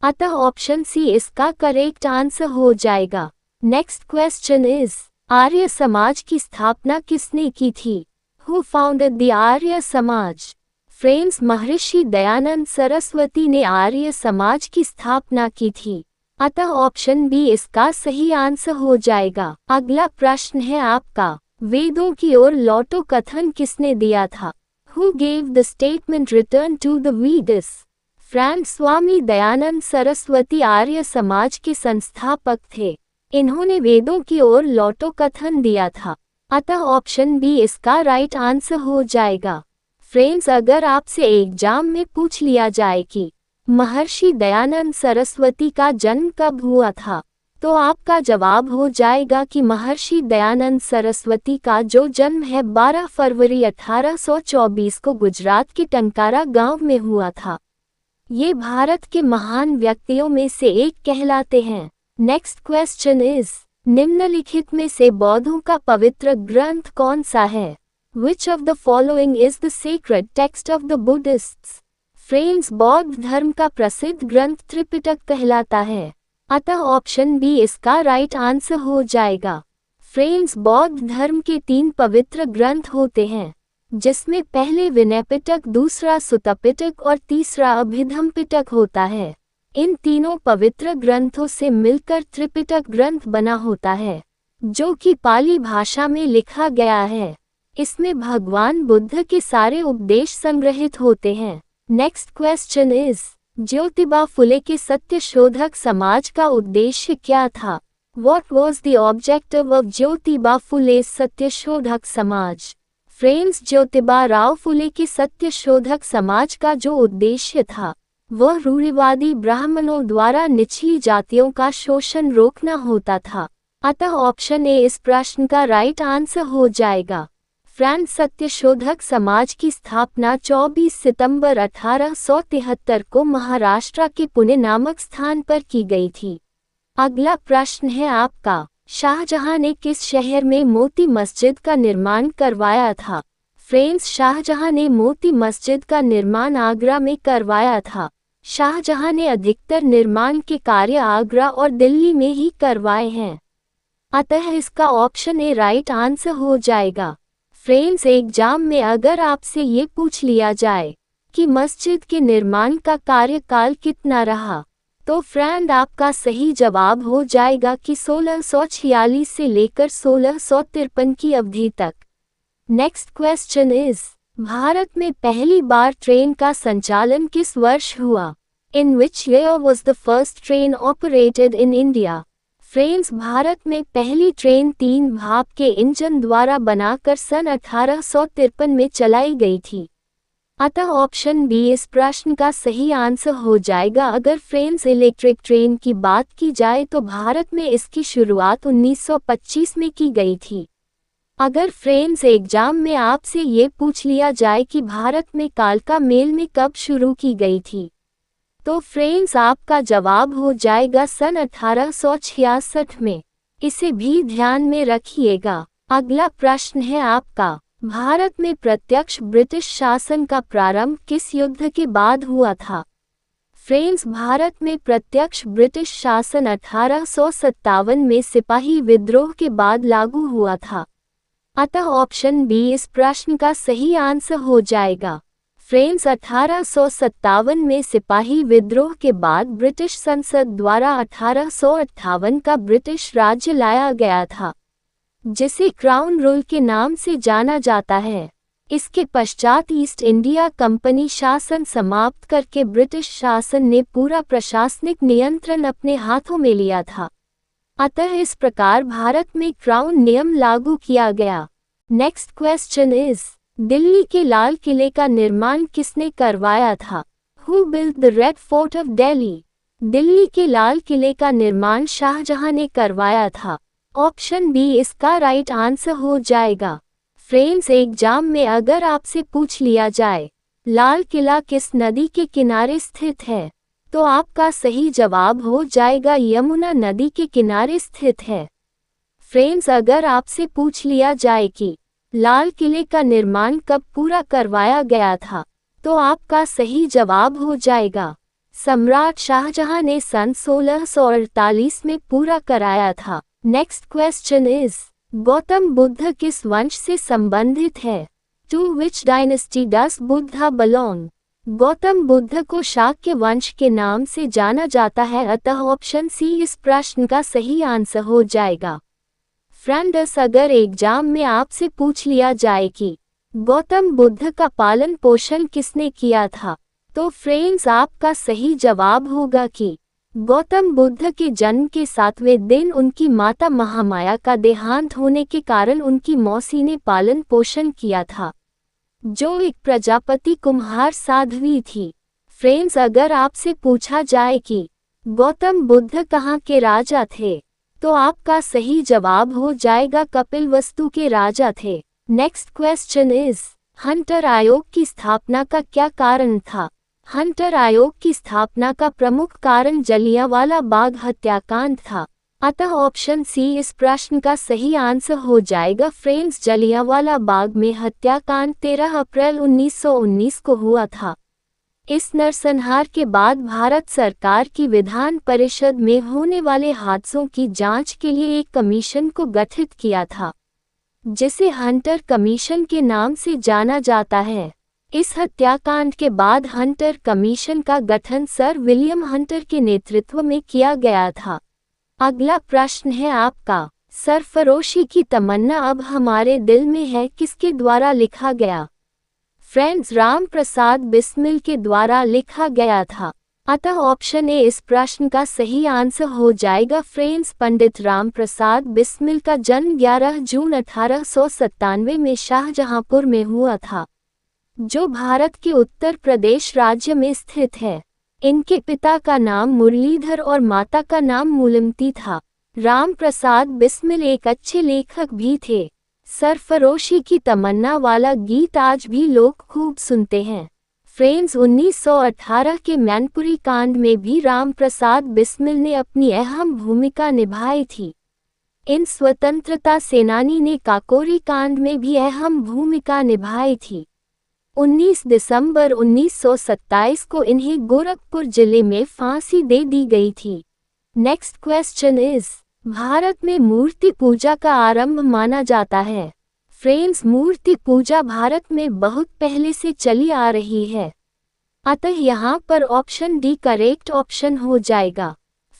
अतः ऑप्शन सी इसका करेक्ट आंसर हो जाएगा। Next question is, Arya Samaj की स्थापना किसने की थी? Who founded the Arya Samaj? Friends, Maharshi Dayanand Saraswati ने आर्य समाज की स्थापना की थी। अतः ऑप्शन बी इसका सही आंसर हो जाएगा। अगला प्रश्न है आपका, वेदों की ओर लौटो कथन किसने दिया था? Who gave the statement return to the Vedas? Friends, Swami Dayanand Saraswati Arya Samaj के संस्थापक थे। इन्होंने वेदों की ओर लौटो कथन दिया था। अतः ऑप्शन बी इसका राइट आंसर हो जाएगा। फ्रेंड्स, अगर आपसे एग्जाम में पूछ लिया जाए कि महर्षि दयानंद सरस्वती का जन्म कब हुआ था, तो आपका जवाब हो जाएगा कि महर्षि दयानंद सरस्वती का जो जन्म है 12 फरवरी 1824 को गुजरात के टंकारा गांव में हुआ था। ये भारत के महान व्यक्तियों में से एक कहलाते हैं। नेक्स्ट क्वेश्चन इज, निम्नलिखित में से बौद्धों का पवित्र ग्रंथ कौन सा है? Which of the following is the sacred text of the Buddhists? Friends, बौद्ध धर्म का प्रसिद्ध ग्रंथ त्रिपिटक कहलाता है। अतः ऑप्शन बी इसका राइट आंसर हो जाएगा। फ्रेंड्स, बौद्ध धर्म के 3 पवित्र ग्रंथ होते हैं, जिसमें पहले विनय पिटक, दूसरा सुत्ता पिटक और तीसरा अभिधम्म पिटक होता है। इन तीनों पवित्र ग्रंथों से मिलकर त्रिपिटक ग्रंथ बना होता है, जो कि पाली भाषा में लिखा गया है। इसमें भगवान बुद्ध के सारे उपदेश संग्रहित होते हैं। Next question is, Jyotiba Phule के सत्यशोधक समाज का उद्देश्य क्या था? What was the objective of Jyotiba Phule Satyashodhak Samaj? Friends, Jyotiba Rao फुले के सत्यशोधक समाज का जो उद्देश्य था वह रूढ़िवादी ब्राह्मणों द्वारा निचली जातियों का शोषण रोकना होता था। अतः ऑप्शन ए इस प्रश्न का राइट आंसर हो जाएगा। फ्रांस सत्यशोधक समाज की स्थापना 24 सितंबर 1873 को महाराष्ट्र के पुणे नामक स्थान पर की गई थी। अगला प्रश्न है आपका, शाहजहां ने किस शहर में मोती मस्जिद का निर्माण करवाया था? फ्रेंड्स, शाहजहां ने मोती मस्जिद का निर्माण आगरा में करवाया था। शाहजहां ने अधिकतर निर्माण के कार्य आगरा और दिल्ली में ही करवाए हैं। अतः इसका ऑप्शन ए राइट आंसर हो जाएगा। फ्रेंड्स, एग्जाम में अगर आपसे ये पूछ लिया जाए कि मस्जिद के निर्माण का कार्यकाल कितना रहा, तो फ्रेंड आपका सही जवाब हो जाएगा कि 1646 से लेकर 1653 की अवधि तक। नेक्स्ट क्वेश्चन इज, भारत में पहली बार ट्रेन का संचालन किस वर्ष हुआ? In which year was the first train operated in India? Friends, Bharat में पहली ट्रेन 3 भाप के इंजन द्वारा बनाकर सन 1853 में चलाई गई थी। अतः ऑप्शन बी इस प्रश्न का सही आंसर हो जाएगा। अगर फ्रेंड्स इलेक्ट्रिक ट्रेन की बात की जाए तो भारत में इसकी शुरुआत 1925 में की गई थी। अगर फ्रेंड्स एग्जाम में आपसे ये पूछ लिया जाए कि भारत में कालका मेल में कब शुरू की गई थी, तो फ्रेंड्स आपका जवाब हो जाएगा सन 1866 में। इसे भी ध्यान में रखिएगा। अगला प्रश्न है आपका, भारत में प्रत्यक्ष ब्रिटिश शासन का प्रारंभ किस युद्ध के बाद हुआ था? फ्रेंड्स, भारत में प्रत्यक्ष ब्रिटिश शासन 1857 में सिपाही विद्रोह के बाद लागू हुआ था। अतः ऑप्शन बी इस प्रश्न का सही आंसर हो जाएगा। फ्रेंड्स, 1857 में सिपाही विद्रोह के बाद ब्रिटिश संसद द्वारा 1858 का ब्रिटिश राज्य लाया गया था, जिसे क्राउन रूल के नाम से जाना जाता है। इसके पश्चात ईस्ट इंडिया कंपनी शासन समाप्त करके ब्रिटिश शासन ने पूरा प्रशासनिक नियंत्रण अपने हाथों में लिया था। अतः इस प्रकार भारत में क्राउन नियम लागू किया गया। नेक्स्ट क्वेश्चन इज, दिल्ली के लाल किले का निर्माण किसने करवाया था? Who built the red fort of Delhi? Delhi के लाल किले का निर्माण शाहजहां ने करवाया था। ऑप्शन बी इसका राइट आंसर हो जाएगा। फ्रेंड्स, एग्जाम में अगर आपसे पूछ लिया जाए लाल किला किस नदी के किनारे स्थित है, तो आपका सही जवाब हो जाएगा यमुना नदी के किनारे स्थित है। फ्रेंड्स, अगर आपसे पूछ लिया जाए कि लाल किले का निर्माण कब पूरा करवाया गया था, तो आपका सही जवाब हो जाएगा सम्राट शाहजहां ने सन 1648 में पूरा कराया था। Next question is, Gautam Buddha किस वंश से संबंधित है? To which dynasty does Buddha belong? Gautam Buddha को शाक्य वंश के नाम से जाना जाता है। अतः ऑप्शन सी इस प्रश्न का सही आंसर हो जाएगा। फ्रेंड्स, अगर एग्जाम में आपसे पूछ लिया जाए कि गौतम बुद्ध का पालन पोषण किसने किया था, तो फ्रेंड्स आपका सही जवाब होगा कि गौतम बुद्ध के जन्म के 7वें दिन उनकी माता महामाया का देहांत होने के कारण उनकी मौसी ने पालन पोषण किया था, जो एक प्रजापति कुम्हार साध्वी थी। फ्रेंड्स, अगर आपसे पूछा जाए कि गौतम बुद्ध कहाँ के राजा थे, तो आपका सही जवाब हो जाएगा कपिलवस्तु के राजा थे। नेक्स्ट क्वेश्चन इज, हंटर आयोग की स्थापना का क्या कारण था? हंटर आयोग की स्थापना का प्रमुख कारण जलियांवाला बाग हत्याकांड था। अतः ऑप्शन सी इस प्रश्न का सही आंसर हो जाएगा। फ्रेंड्स, जलियांवाला बाग में हत्याकांड 13 अप्रैल 1919 को हुआ था। इस नरसंहार के बाद भारत सरकार की विधान परिषद में होने वाले हादसों की जांच के लिए एक कमीशन को गठित किया था, जिसे हंटर कमीशन के नाम से जाना जाता है। इस हत्याकांड के बाद हंटर कमीशन का गठन सर विलियम हंटर के नेतृत्व में किया गया था। अगला प्रश्न है आपका, सरफरोशी की तमन्ना अब हमारे दिल में है किसके द्वारा लिखा गया? फ्रेंड्स, राम प्रसाद बिस्मिल के द्वारा लिखा गया था। अतः ऑप्शन ए इस प्रश्न का सही आंसर हो जाएगा। फ्रेंड्स, पंडित राम प्रसाद बिस्मिल का जन्म 11 जून 1897 में शाहजहांपुर में हुआ था, जो भारत के उत्तर प्रदेश राज्य में स्थित है। इनके पिता का नाम मुरलीधर और माता का नाम मूलमती था। राम प्रसाद बिस्मिल एक अच्छे लेखक भी थे। सरफरोशी की तमन्ना वाला गीत आज भी लोग खूब सुनते हैं। फ्रेंड्स, 1918 के मैनपुरी कांड में भी राम प्रसाद बिस्मिल ने अपनी अहम भूमिका निभाई थी। इन स्वतंत्रता सेनानी ने काकोरी कांड में भी अहम भूमिका निभाई थी। 19 दिसंबर 1927 को इन्हें गोरखपुर जिले में फांसी दे दी गई थी। नेक्स्ट क्वेश्चन इज, भारत में मूर्ति पूजा का आरंभ माना जाता है। फ्रेंड्स, मूर्ति पूजा भारत में बहुत पहले से चली आ रही है, अतः यहाँ पर ऑप्शन डी करेक्ट ऑप्शन हो जाएगा।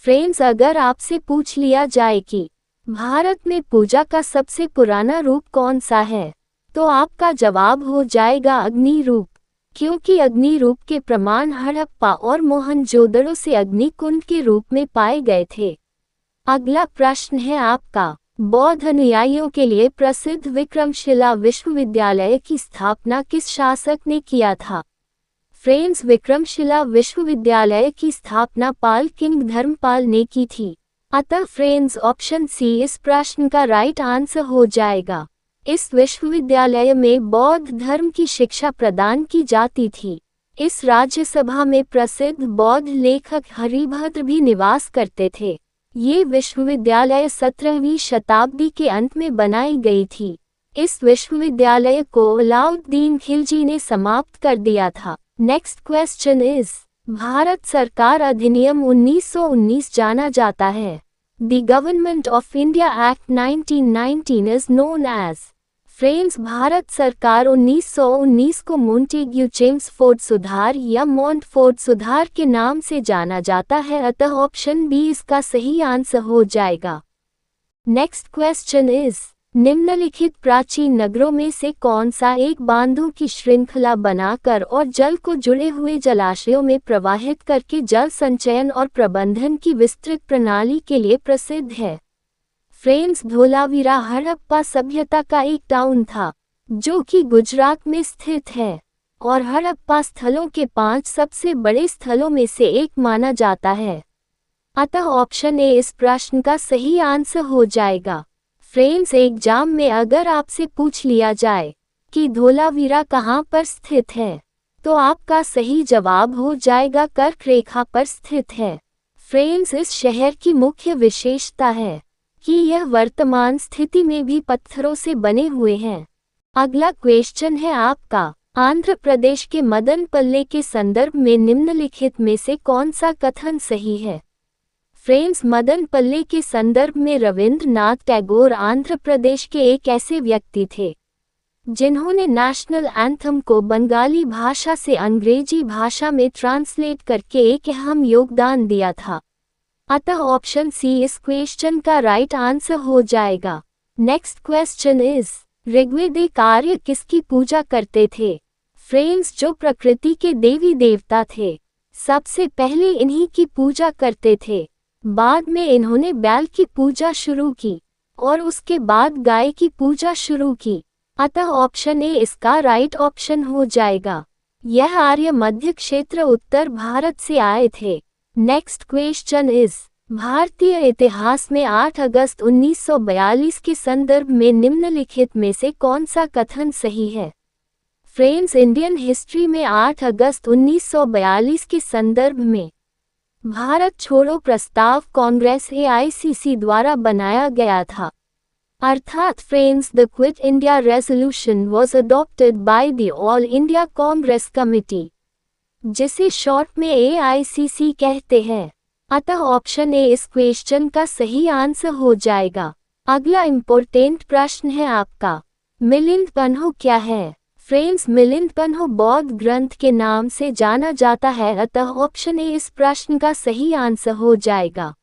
फ्रेंड्स, अगर आपसे पूछ लिया जाए कि भारत में पूजा का सबसे पुराना रूप कौन सा है, तो आपका जवाब हो जाएगा अग्नि रूप, क्योंकि अग्नि रूप के प्रमाण हड़प्पा और मोहनजोदड़ो से अग्नि कुंड के रूप में पाए गए थे। अगला प्रश्न है आपका, बौद्ध अनुयायियों के लिए प्रसिद्ध विक्रमशिला विश्वविद्यालय की स्थापना किस शासक ने किया था? फ्रेंड्स, विक्रमशिला विश्वविद्यालय की स्थापना पाल किंग धर्मपाल ने की थी, अतः फ्रेंड्स ऑप्शन सी इस प्रश्न का राइट आंसर हो जाएगा। इस विश्वविद्यालय में बौद्ध धर्म की शिक्षा प्रदान की जाती थी। इस राज्यसभा में प्रसिद्ध बौद्ध लेखक हरिभद्र भी निवास करते थे। ये विश्वविद्यालय 17वीं शताब्दी के अंत में बनाई गई थी। इस विश्वविद्यालय को अलाउद्दीन खिलजी ने समाप्त कर दिया था। नेक्स्ट क्वेश्चन इज, भारत सरकार अधिनियम 1919 जाना जाता है। The Government of India Act 1919 is known as. Friends, Bharat सरकार 1919 को मोंटेग्यू चेम्सफोर्ड सुधार या मोंटफोर्ड सुधार के नाम से जाना जाता है, अतः ऑप्शन बी इसका सही आंसर हो जाएगा। नेक्स्ट क्वेश्चन इज, निम्नलिखित प्राचीन नगरों में से कौन सा एक बांधों की श्रृंखला बनाकर और जल को जुड़े हुए जलाशयों में प्रवाहित करके जल संचयन और प्रबंधन की विस्तृत प्रणाली के लिए प्रसिद्ध है? फ्रेंड्स, धोलावीरा हड़प्पा सभ्यता का एक टाउन था, जो कि गुजरात में स्थित है और हड़प्पा स्थलों के 5 सबसे बड़े स्थलों में से एक माना जाता है, अतः ऑप्शन ए इस प्रश्न का सही आंसर हो जाएगा। फ्रेंड्स, एग्जाम में अगर आपसे पूछ लिया जाए कि धोलावीरा कहाँ पर स्थित है, तो आपका सही जवाब हो जाएगा कर्क रेखा पर स्थित है। फ्रेंड्स, इस शहर की मुख्य विशेषता है कि यह वर्तमान स्थिति में भी पत्थरों से बने हुए हैं। अगला क्वेश्चन है आपका, आंध्र प्रदेश के मदनपल्ले के संदर्भ में निम्नलिखित में से कौन सा कथन सही है? फ्रेंड्स, मदनपल्ले के संदर्भ में रविंद्रनाथ टैगोर आंध्र प्रदेश के एक ऐसे व्यक्ति थे जिन्होंने नेशनल एंथम को बंगाली भाषा से अंग्रेजी भाषा में ट्रांसलेट करके एक अहम योगदान दिया था, अतः ऑप्शन सी इस क्वेश्चन का राइट आंसर हो जाएगा। नेक्स्ट क्वेश्चन इज, ऋग्वेदिक आर्य किसकी पूजा करते थे? फ्रेंड्स, जो प्रकृति के देवी देवता थे, सबसे पहले इन्हीं की पूजा करते थे। बाद में इन्होंने बैल की पूजा शुरू की और उसके बाद गाय की पूजा शुरू की, अतः ऑप्शन ए इसका राइट ऑप्शन हो जाएगा। यह आर्य मध्य क्षेत्र उत्तर भारत से आए थे। नेक्स्ट क्वेश्चन इज, भारतीय इतिहास में 8 अगस्त 1942 के संदर्भ में निम्नलिखित में से कौन सा कथन सही है? फ्रेंड्स, इंडियन हिस्ट्री में 8 अगस्त 1942 के संदर्भ में भारत छोड़ो प्रस्ताव कांग्रेस AICC द्वारा बनाया गया था, अर्थात friends the quit India resolution was adopted by the all India Congress committee, जिसे शॉर्ट में AICC कहते हैं, अतः ऑप्शन ए इस क्वेश्चन का सही आंसर हो जाएगा। अगला इम्पोर्टेंट प्रश्न है आपका, मिलिंद पन्हो क्या है? फ्रेंड्स, मिलिंद पन्हो बौद्ध ग्रंथ के नाम से जाना जाता है, अतः ऑप्शन ए इस प्रश्न का सही आंसर हो जाएगा।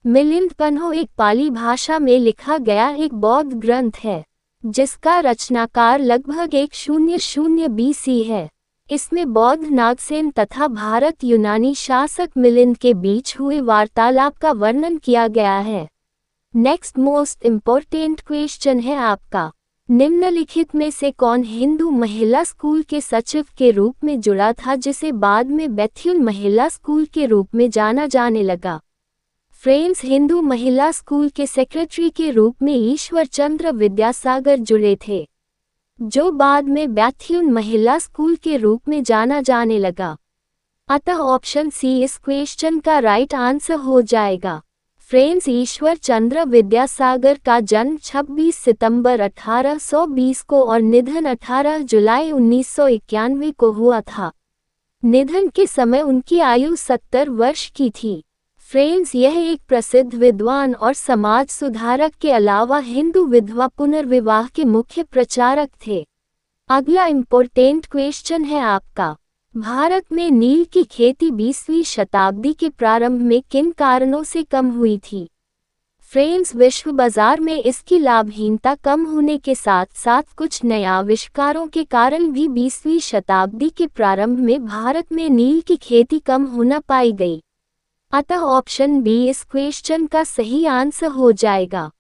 मिलिंद पन्हो एक पाली भाषा में लिखा गया एक बौद्ध ग्रंथ है, जिसका रचनाकार लगभग 100 BC है। इसमें बौद्ध नागसेन तथा भारत यूनानी शासक मिलिंद के बीच हुए वार्तालाप का वर्णन किया गया है। नेक्स्ट मोस्ट इम्पोर्टेंट क्वेश्चन है आपका, निम्नलिखित में से कौन हिंदू महिला स्कूल के सचिव के रूप में जुड़ा था जिसे बाद में बैथ्यून महिला स्कूल के रूप में जाना जाने लगा? फ्रेंड्स, हिंदू महिला स्कूल के सेक्रेटरी के रूप में ईश्वर चंद्र विद्यासागर जुड़े थे, जो बाद में बैथ्यून महिला स्कूल के रूप में जाना जाने लगा। अतः ऑप्शन सी इस क्वेश्चन का राइट आंसर हो जाएगा। फ्रेंड्स, ईश्वर चंद्र विद्यासागर का जन्म 26 सितंबर 1820 को और निधन 18 जुलाई 1991 को हुआ था। निधन के समय उनकी आयु 70 वर्ष की थी। फ्रेंड्स, यह एक प्रसिद्ध विद्वान और समाज सुधारक के अलावा हिंदू विधवा पुनर्विवाह के मुख्य प्रचारक थे। अगला इम्पोर्टेंट क्वेश्चन है आपका, भारत में नील की खेती 20वीं शताब्दी के प्रारंभ में किन कारणों से कम हुई थी? फ्रेंड्स, विश्व बाजार में इसकी लाभहीनता कम होने के साथ साथ कुछ नए आविष्कारों के कारण भी 20वीं शताब्दी के प्रारंभ में भारत में नील की खेती कम होना पाई गई। अतः ऑप्शन बी इस क्वेश्चन का सही आंसर हो जाएगा।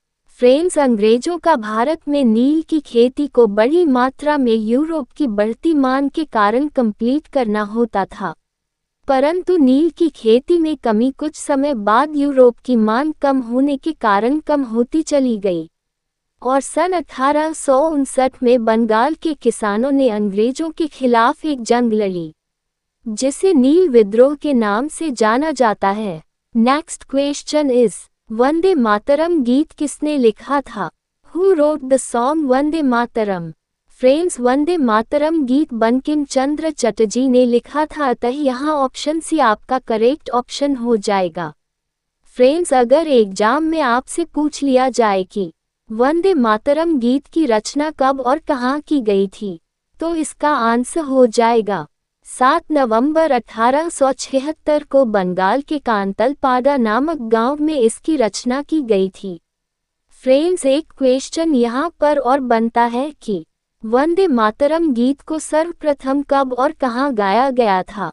फ्रेंड्स, अंग्रेजों का भारत में नील की खेती को बड़ी मात्रा में यूरोप की बढ़ती मांग के कारण कंप्लीट करना होता था, परंतु नील की खेती में कमी कुछ समय बाद यूरोप की मांग कम होने के कारण कम होती चली गई और सन 1859 में बंगाल के किसानों ने अंग्रेजों के खिलाफ एक जंग लड़ी, जिसे नील विद्रोह के नाम से जाना जाता है। Next question is, Vande Mataram गीत किसने लिखा था? Who wrote the song Vande Mataram? Friends, Vande Mataram गीत बंकिम चंद्र चटर्जी ने लिखा था, अतः यहाँ ऑप्शन सी आपका करेक्ट ऑप्शन हो जाएगा। फ्रेंड्स, अगर एग्जाम में आपसे पूछ लिया जाए कि वंदे मातरम गीत की रचना कब और कहाँ की गई थी, तो इसका आंसर हो जाएगा 7 नवंबर 1876 को बंगाल के कांतलपाड़ा नामक गांव में इसकी रचना की गई थी। फ्रेंड्स, एक क्वेश्चन यहाँ पर और बनता है कि वंदे मातरम गीत को सर्वप्रथम कब और कहाँ गाया गया था?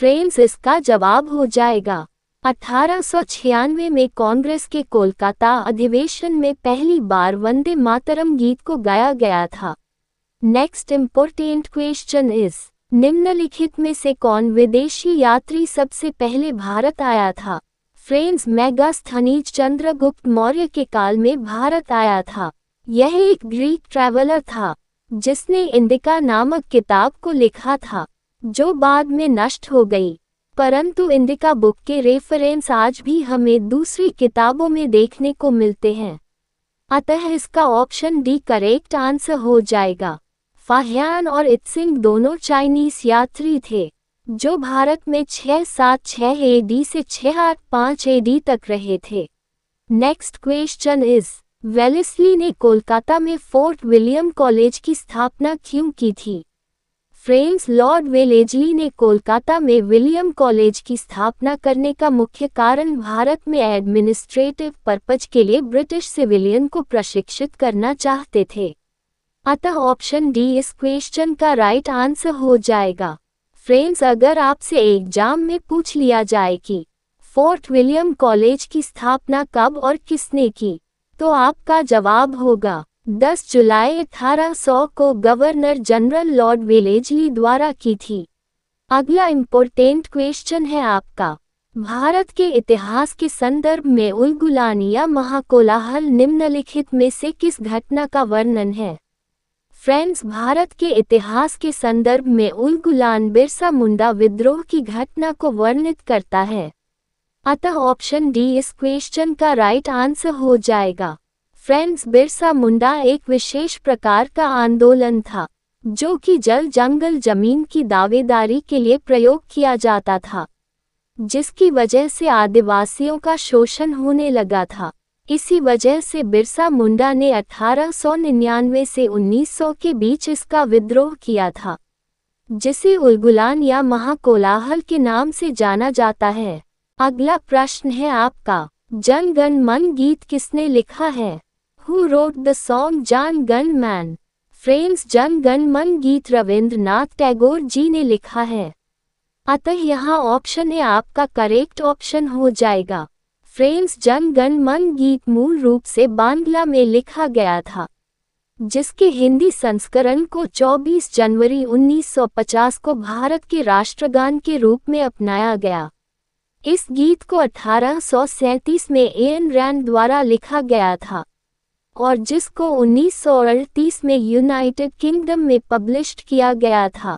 फ्रेंड्स, इसका जवाब हो जाएगा 1896 में कांग्रेस के कोलकाता अधिवेशन में पहली बार वंदे मातरम गीत को गाया गया था। नेक्स्ट इम्पोर्टेंट क्वेश्चन इज, निम्नलिखित में से कौन विदेशी यात्री सबसे पहले भारत आया था? फ्रेंड्स, मेगास्थनीज चंद्रगुप्त मौर्य के काल में भारत आया था। यह एक ग्रीक ट्रैवलर था जिसने इंडिका नामक किताब को लिखा था, जो बाद में नष्ट हो गई, परंतु इंडिका बुक के रेफरेंस आज भी हमें दूसरी किताबों में देखने को मिलते हैं। अतः इसका ऑप्शन डी करेक्ट आंसर हो जाएगा। फाहियान और इत्सिंग दोनों चाइनीस यात्री थे जो भारत में 676 एडी से 685 एडी तक रहे थे। नेक्स्ट क्वेश्चन इज, वेलेस्ली ने कोलकाता में फोर्ट विलियम कॉलेज की स्थापना क्यों की थी? फ्रेंड्स, लॉर्ड वेलेस्ली ने कोलकाता में विलियम कॉलेज की स्थापना करने का मुख्य कारण भारत में एडमिनिस्ट्रेटिव पर्पज के लिए ब्रिटिश सिविलियन को प्रशिक्षित करना चाहते थे। अतः ऑप्शन डी इस क्वेश्चन का राइट आंसर हो जाएगा। फ्रेंड्स, अगर आपसे एग्जाम में पूछ लिया जाए कि फोर्ट विलियम कॉलेज की स्थापना कब और किसने की, तो आपका जवाब होगा 10 जुलाई 1800 को गवर्नर जनरल लॉर्ड वेलेस्ली द्वारा की थी। अगला इम्पोर्टेंट क्वेश्चन है आपका, भारत के इतिहास के संदर्भ में उलगुलान या महाकोलाहल निम्नलिखित में से किस घटना का वर्णन है? फ्रेंड्स, भारत के इतिहास के संदर्भ में उलगुलान बिरसा मुंडा विद्रोह की घटना को वर्णित करता है। अतः ऑप्शन डी इस क्वेश्चन का राइट आंसर हो जाएगा। फ्रेंड्स, बिरसा मुंडा एक विशेष प्रकार का आंदोलन था जो कि जल जंगल जमीन की दावेदारी के लिए प्रयोग किया जाता था, जिसकी वजह से आदिवासियों का शोषण होने लगा था। इसी वजह से बिरसा मुंडा ने 1899 से 1900 के बीच इसका विद्रोह किया था, जिसे उलगुलान या महाकोलाहल के नाम से जाना जाता है। अगला प्रश्न है आपका, जन गण मन गीत किसने लिखा है? Who wrote the song Jana Gana मन? फ्रेंड्स, जन गण मन गीत रविंद्रनाथ टैगोर जी ने लिखा है। अतः यहाँ ऑप्शन ए आपका करेक्ट ऑप्शन हो जाएगा। फ्रेंड्स, जन गण मन गीत मूल रूप से बांग्ला में लिखा गया था। जिसके हिंदी संस्करण को 24 जनवरी 1950 को भारत के राष्ट्रगान के रूप में अपनाया गया। इस गीत को 1837 में एन रैंड द्वारा लिखा गया था और जिसको 1938 में यूनाइटेड किंगडम में पब्लिश्ड किया गया था।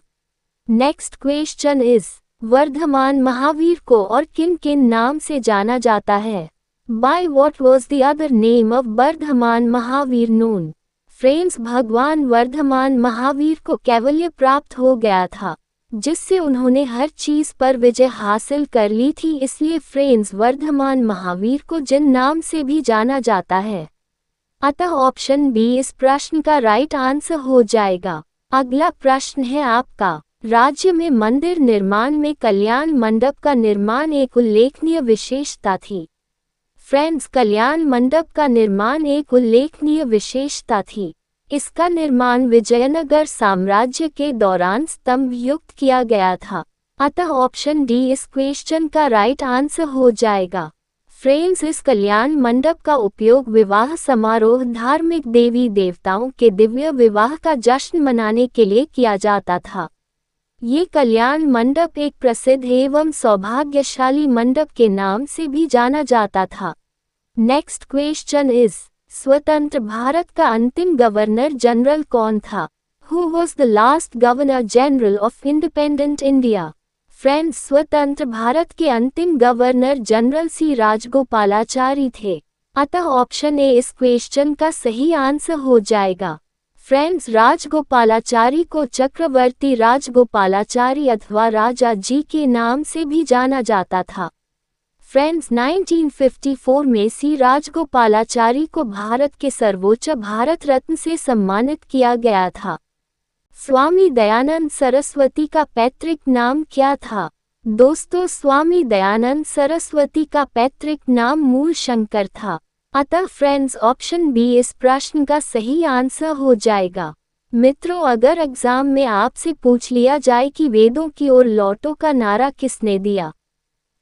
Next question is, Vardhaman Mahavir को और किन किन नाम से जाना जाता है? By what was the other name of Vardhaman Mahavir known? Friends, भगवान वर्धमान महावीर को कैवल्य प्राप्त हो गया था जिससे उन्होंने हर चीज पर विजय हासिल कर ली थी, इसलिए फ्रेंड्स वर्धमान महावीर को जिन नाम से भी जाना जाता है। अतः ऑप्शन बी इस प्रश्न का राइट आंसर हो जाएगा। अगला प्रश्न है आपका, राज्य में मंदिर निर्माण में कल्याण मंडप का निर्माण एक उल्लेखनीय विशेषता थी। फ्रेंड्स, कल्याण मंडप का निर्माण एक उल्लेखनीय विशेषता थी। इसका निर्माण विजयनगर साम्राज्य के दौरान स्तंभ युक्त किया गया था। अतः ऑप्शन डी इस क्वेश्चन का राइट आंसर हो जाएगा। फ्रेंड्स, इस कल्याण मंडप का उपयोग विवाह समारोह, धार्मिक देवी देवताओं के दिव्य विवाह का जश्न मनाने के लिए किया जाता था। ये कल्याण मंडप एक प्रसिद्ध एवं सौभाग्यशाली मंडप के नाम से भी जाना जाता था। नेक्स्ट क्वेश्चन इज, स्वतंत्र भारत का अंतिम गवर्नर जनरल कौन था? Who was the last governor general of independent India? Friends, स्वतंत्र भारत के अंतिम गवर्नर जनरल सी राजगोपालाचारी थे। अतः ऑप्शन ए इस क्वेश्चन का सही आंसर हो जाएगा। फ्रेंड्स, राजगोपालाचारी को चक्रवर्ती राजगोपालाचारी अथवा राजा जी के नाम से भी जाना जाता था। फ्रेंड्स, 1954 में सी राजगोपालाचारी को भारत के सर्वोच्च भारत रत्न से सम्मानित किया गया था। स्वामी दयानंद सरस्वती का पैतृक नाम क्या था? दोस्तों, स्वामी दयानंद सरस्वती का पैतृक नाम मूल शंकर था। अतः फ्रेंड्स, ऑप्शन बी इस प्रश्न का सही आंसर हो जाएगा। मित्रों, अगर एग्जाम में आपसे पूछ लिया जाए कि वेदों की ओर लौटो का नारा किसने दिया,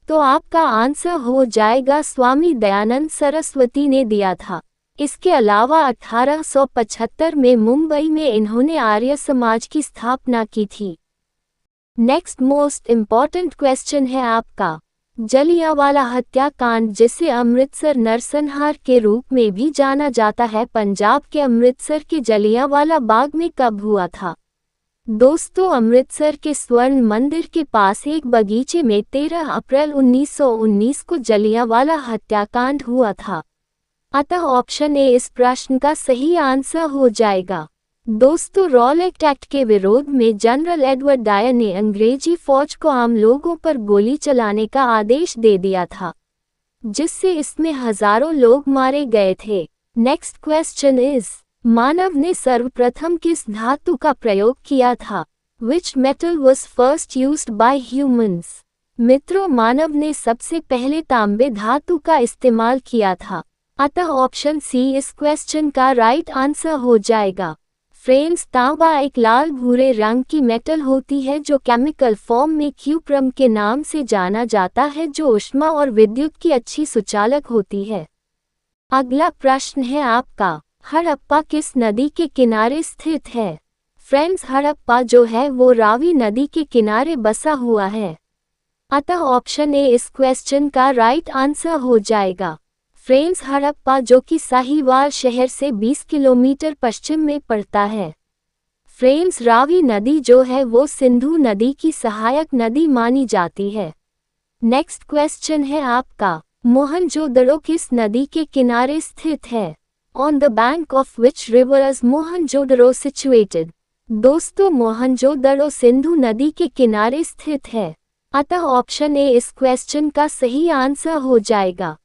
तो आपका आंसर हो जाएगा स्वामी दयानंद सरस्वती ने दिया था। इसके अलावा 1875 में मुंबई में इन्होंने आर्य समाज की स्थापना की थी। नेक्स्ट मोस्ट इम्पॉर्टेंट क्वेश्चन है आपका, जलियांवाला हत्याकांड, जिसे अमृतसर नरसंहार के रूप में भी जाना जाता है, पंजाब के अमृतसर के जलियांवाला बाग में कब हुआ था? दोस्तों, अमृतसर के स्वर्ण मंदिर के पास एक बगीचे में 13 अप्रैल 1919 को जलियांवाला हत्याकांड हुआ था। अतः ऑप्शन ए इस प्रश्न का सही आंसर हो जाएगा। दोस्तों, रॉलेट एक्ट के विरोध में जनरल एडवर्ड डायर ने अंग्रेजी फौज को आम लोगों पर गोली चलाने का आदेश दे दिया था, जिससे इसमें हजारों लोग मारे गए थे। नेक्स्ट क्वेश्चन इज, मानव ने सर्वप्रथम किस धातु का प्रयोग किया था? Which metal was first used by humans? मित्रों, मानव ने सबसे पहले तांबे धातु का इस्तेमाल किया था। अतः ऑप्शन सी इस क्वेश्चन का राइट आंसर हो जाएगा। फ्रेंड्स, तांबा एक लाल भूरे रंग की मेटल होती है जो केमिकल फॉर्म में क्यूप्रम के नाम से जाना जाता है, जो ऊष्मा और विद्युत की अच्छी सुचालक होती है। अगला प्रश्न है आपका, हड़प्पा किस नदी के किनारे स्थित है? फ्रेंड्स, हड़प्पा जो है वो रावी नदी के किनारे बसा हुआ है। अतः ऑप्शन ए इस क्वेश्चन का राइट आंसर हो जाएगा। फ्रेंड्स, हड़प्पा जो कि साहिवाल शहर से 20 किलोमीटर पश्चिम में पड़ता है। फ्रेंड्स, रावी नदी जो है वो सिंधु नदी की सहायक नदी मानी जाती है। नेक्स्ट क्वेश्चन है आपका, मोहनजोदड़ो किस नदी के किनारे स्थित है? On the bank of which river is Mohenjodaro situated? दोस्तों, मोहनजोदड़ो सिंधु नदी के किनारे स्थित है। अतः ऑप्शन ए इस क्वेश्चन का सही आंसर हो जाएगा।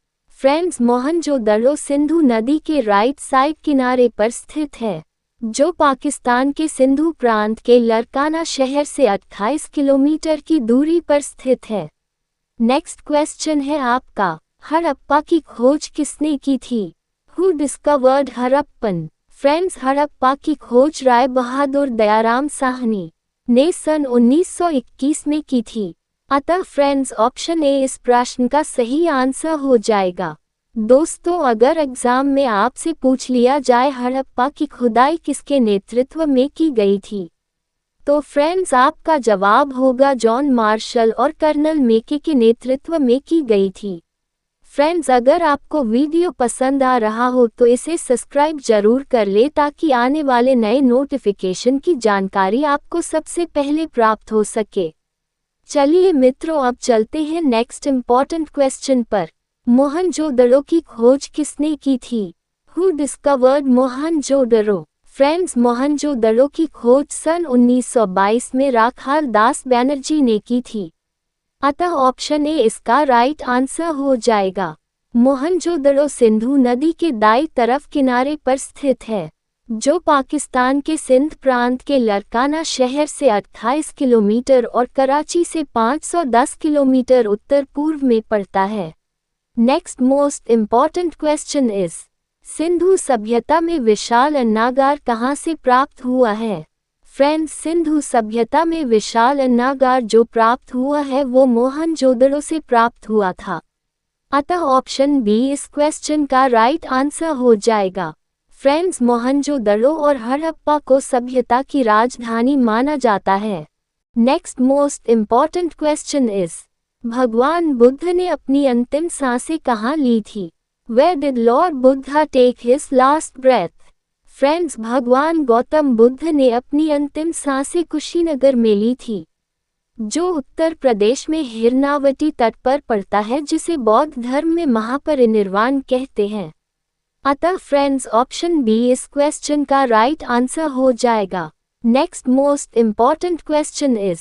फ्रेंड्स, मोहनजोदड़ो सिंधु नदी के राइट साइड किनारे पर स्थित है, जो पाकिस्तान के सिंधु प्रांत के लरकाना शहर से 28 किलोमीटर की दूरी पर स्थित है। नेक्स्ट क्वेश्चन है आपका, हड़प्पा की खोज किसने की थी? Who discovered Harappan? Friends, Harappa की खोज राय बहादुर दयाराम साहनी ने सन 1921 में की थी। अतः फ्रेंड्स, ऑप्शन ए इस प्रश्न का सही आंसर हो जाएगा। दोस्तों, अगर एग्जाम में आपसे पूछ लिया जाए हड़प्पा की खुदाई किसके नेतृत्व में की गई थी, तो फ्रेंड्स आपका जवाब होगा जॉन मार्शल और कर्नल मैके के नेतृत्व में की गई थी। फ्रेंड्स, अगर आपको वीडियो पसंद आ रहा हो तो इसे सब्सक्राइब जरूर कर ले ताकि आने वाले नए नोटिफिकेशन की जानकारी आपको सबसे पहले प्राप्त हो सके। चलिए मित्रों, अब चलते हैं नेक्स्ट इम्पॉर्टेंट क्वेश्चन पर। मोहनजोदड़ो की खोज किसने की थी? Who discovered Mohenjodaro? Friends, Mohenjodaro की खोज सन 1922 में राखाल दास बैनर्जी ने की थी। अतः ऑप्शन ए इसका राइट आंसर हो जाएगा। मोहनजोदड़ो सिंधु नदी के दाईं तरफ किनारे पर स्थित है, जो पाकिस्तान के सिंध प्रांत के लरकाना शहर से 28 किलोमीटर और कराची से 510 किलोमीटर उत्तर पूर्व में पड़ता है। Next most important question is, Sindhu सभ्यता में विशाल अन्नागार कहाँ से प्राप्त हुआ है? फ्रेंड्स, सिंधु सभ्यता में विशाल अन्नागार जो प्राप्त हुआ है वो मोहनजोदड़ो से प्राप्त हुआ था। अतः ऑप्शन बी इस क्वेश्चन का राइट आंसर हो जाएगा। फ्रेंड्स, मोहनजोदड़ो और हड़प्पा को सभ्यता की राजधानी माना जाता है। Next most important question is, भगवान बुद्ध ने अपनी अंतिम सांसें कहाँ ली थी? Where did Lord Buddha take his last breath? Friends, भगवान गौतम बुद्ध ने अपनी अंतिम सांसें कुशीनगर में ली थी, जो उत्तर प्रदेश में हिरनावती तट पर पड़ता है, जिसे बौद्ध धर्म में महापरिनिर्वाण कहते हैं। अतः फ्रेंड्स, ऑप्शन बी इस क्वेश्चन का राइट आंसर हो जाएगा। Next most important question is,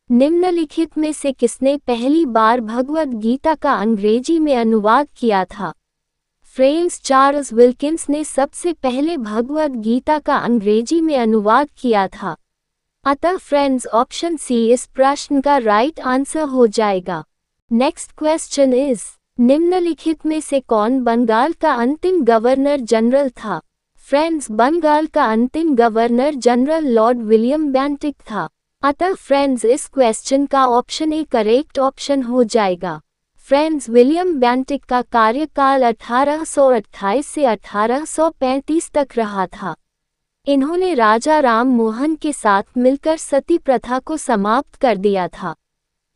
निम्नलिखित में से किसने पहली बार भगवद गीता का अंग्रेजी में अनुवाद किया था? फ्रेंड्स, चार्ल्स विल्किंस ने सबसे पहले भगवद गीता का अंग्रेजी में अनुवाद किया था। अतः फ्रेंड्स, ऑप्शन सी इस प्रश्न का राइट आंसर हो जाएगा। नेक्स्ट क्वेश्चन इज, निम्नलिखित में से कौन बंगाल का अंतिम गवर्नर जनरल था? फ्रेंड्स, बंगाल का अंतिम governor general Lord William Bentinck था। अतः फ्रेंड्स, इस क्वेश्चन का ऑप्शन ए करेक्ट ऑप्शन हो जाएगा। फ्रेंड्स, विलियम बेंटिक का कार्यकाल 1828 से 1835 तक रहा था। इन्होंने राजा राम मोहन के साथ मिलकर सती प्रथा को समाप्त कर दिया था।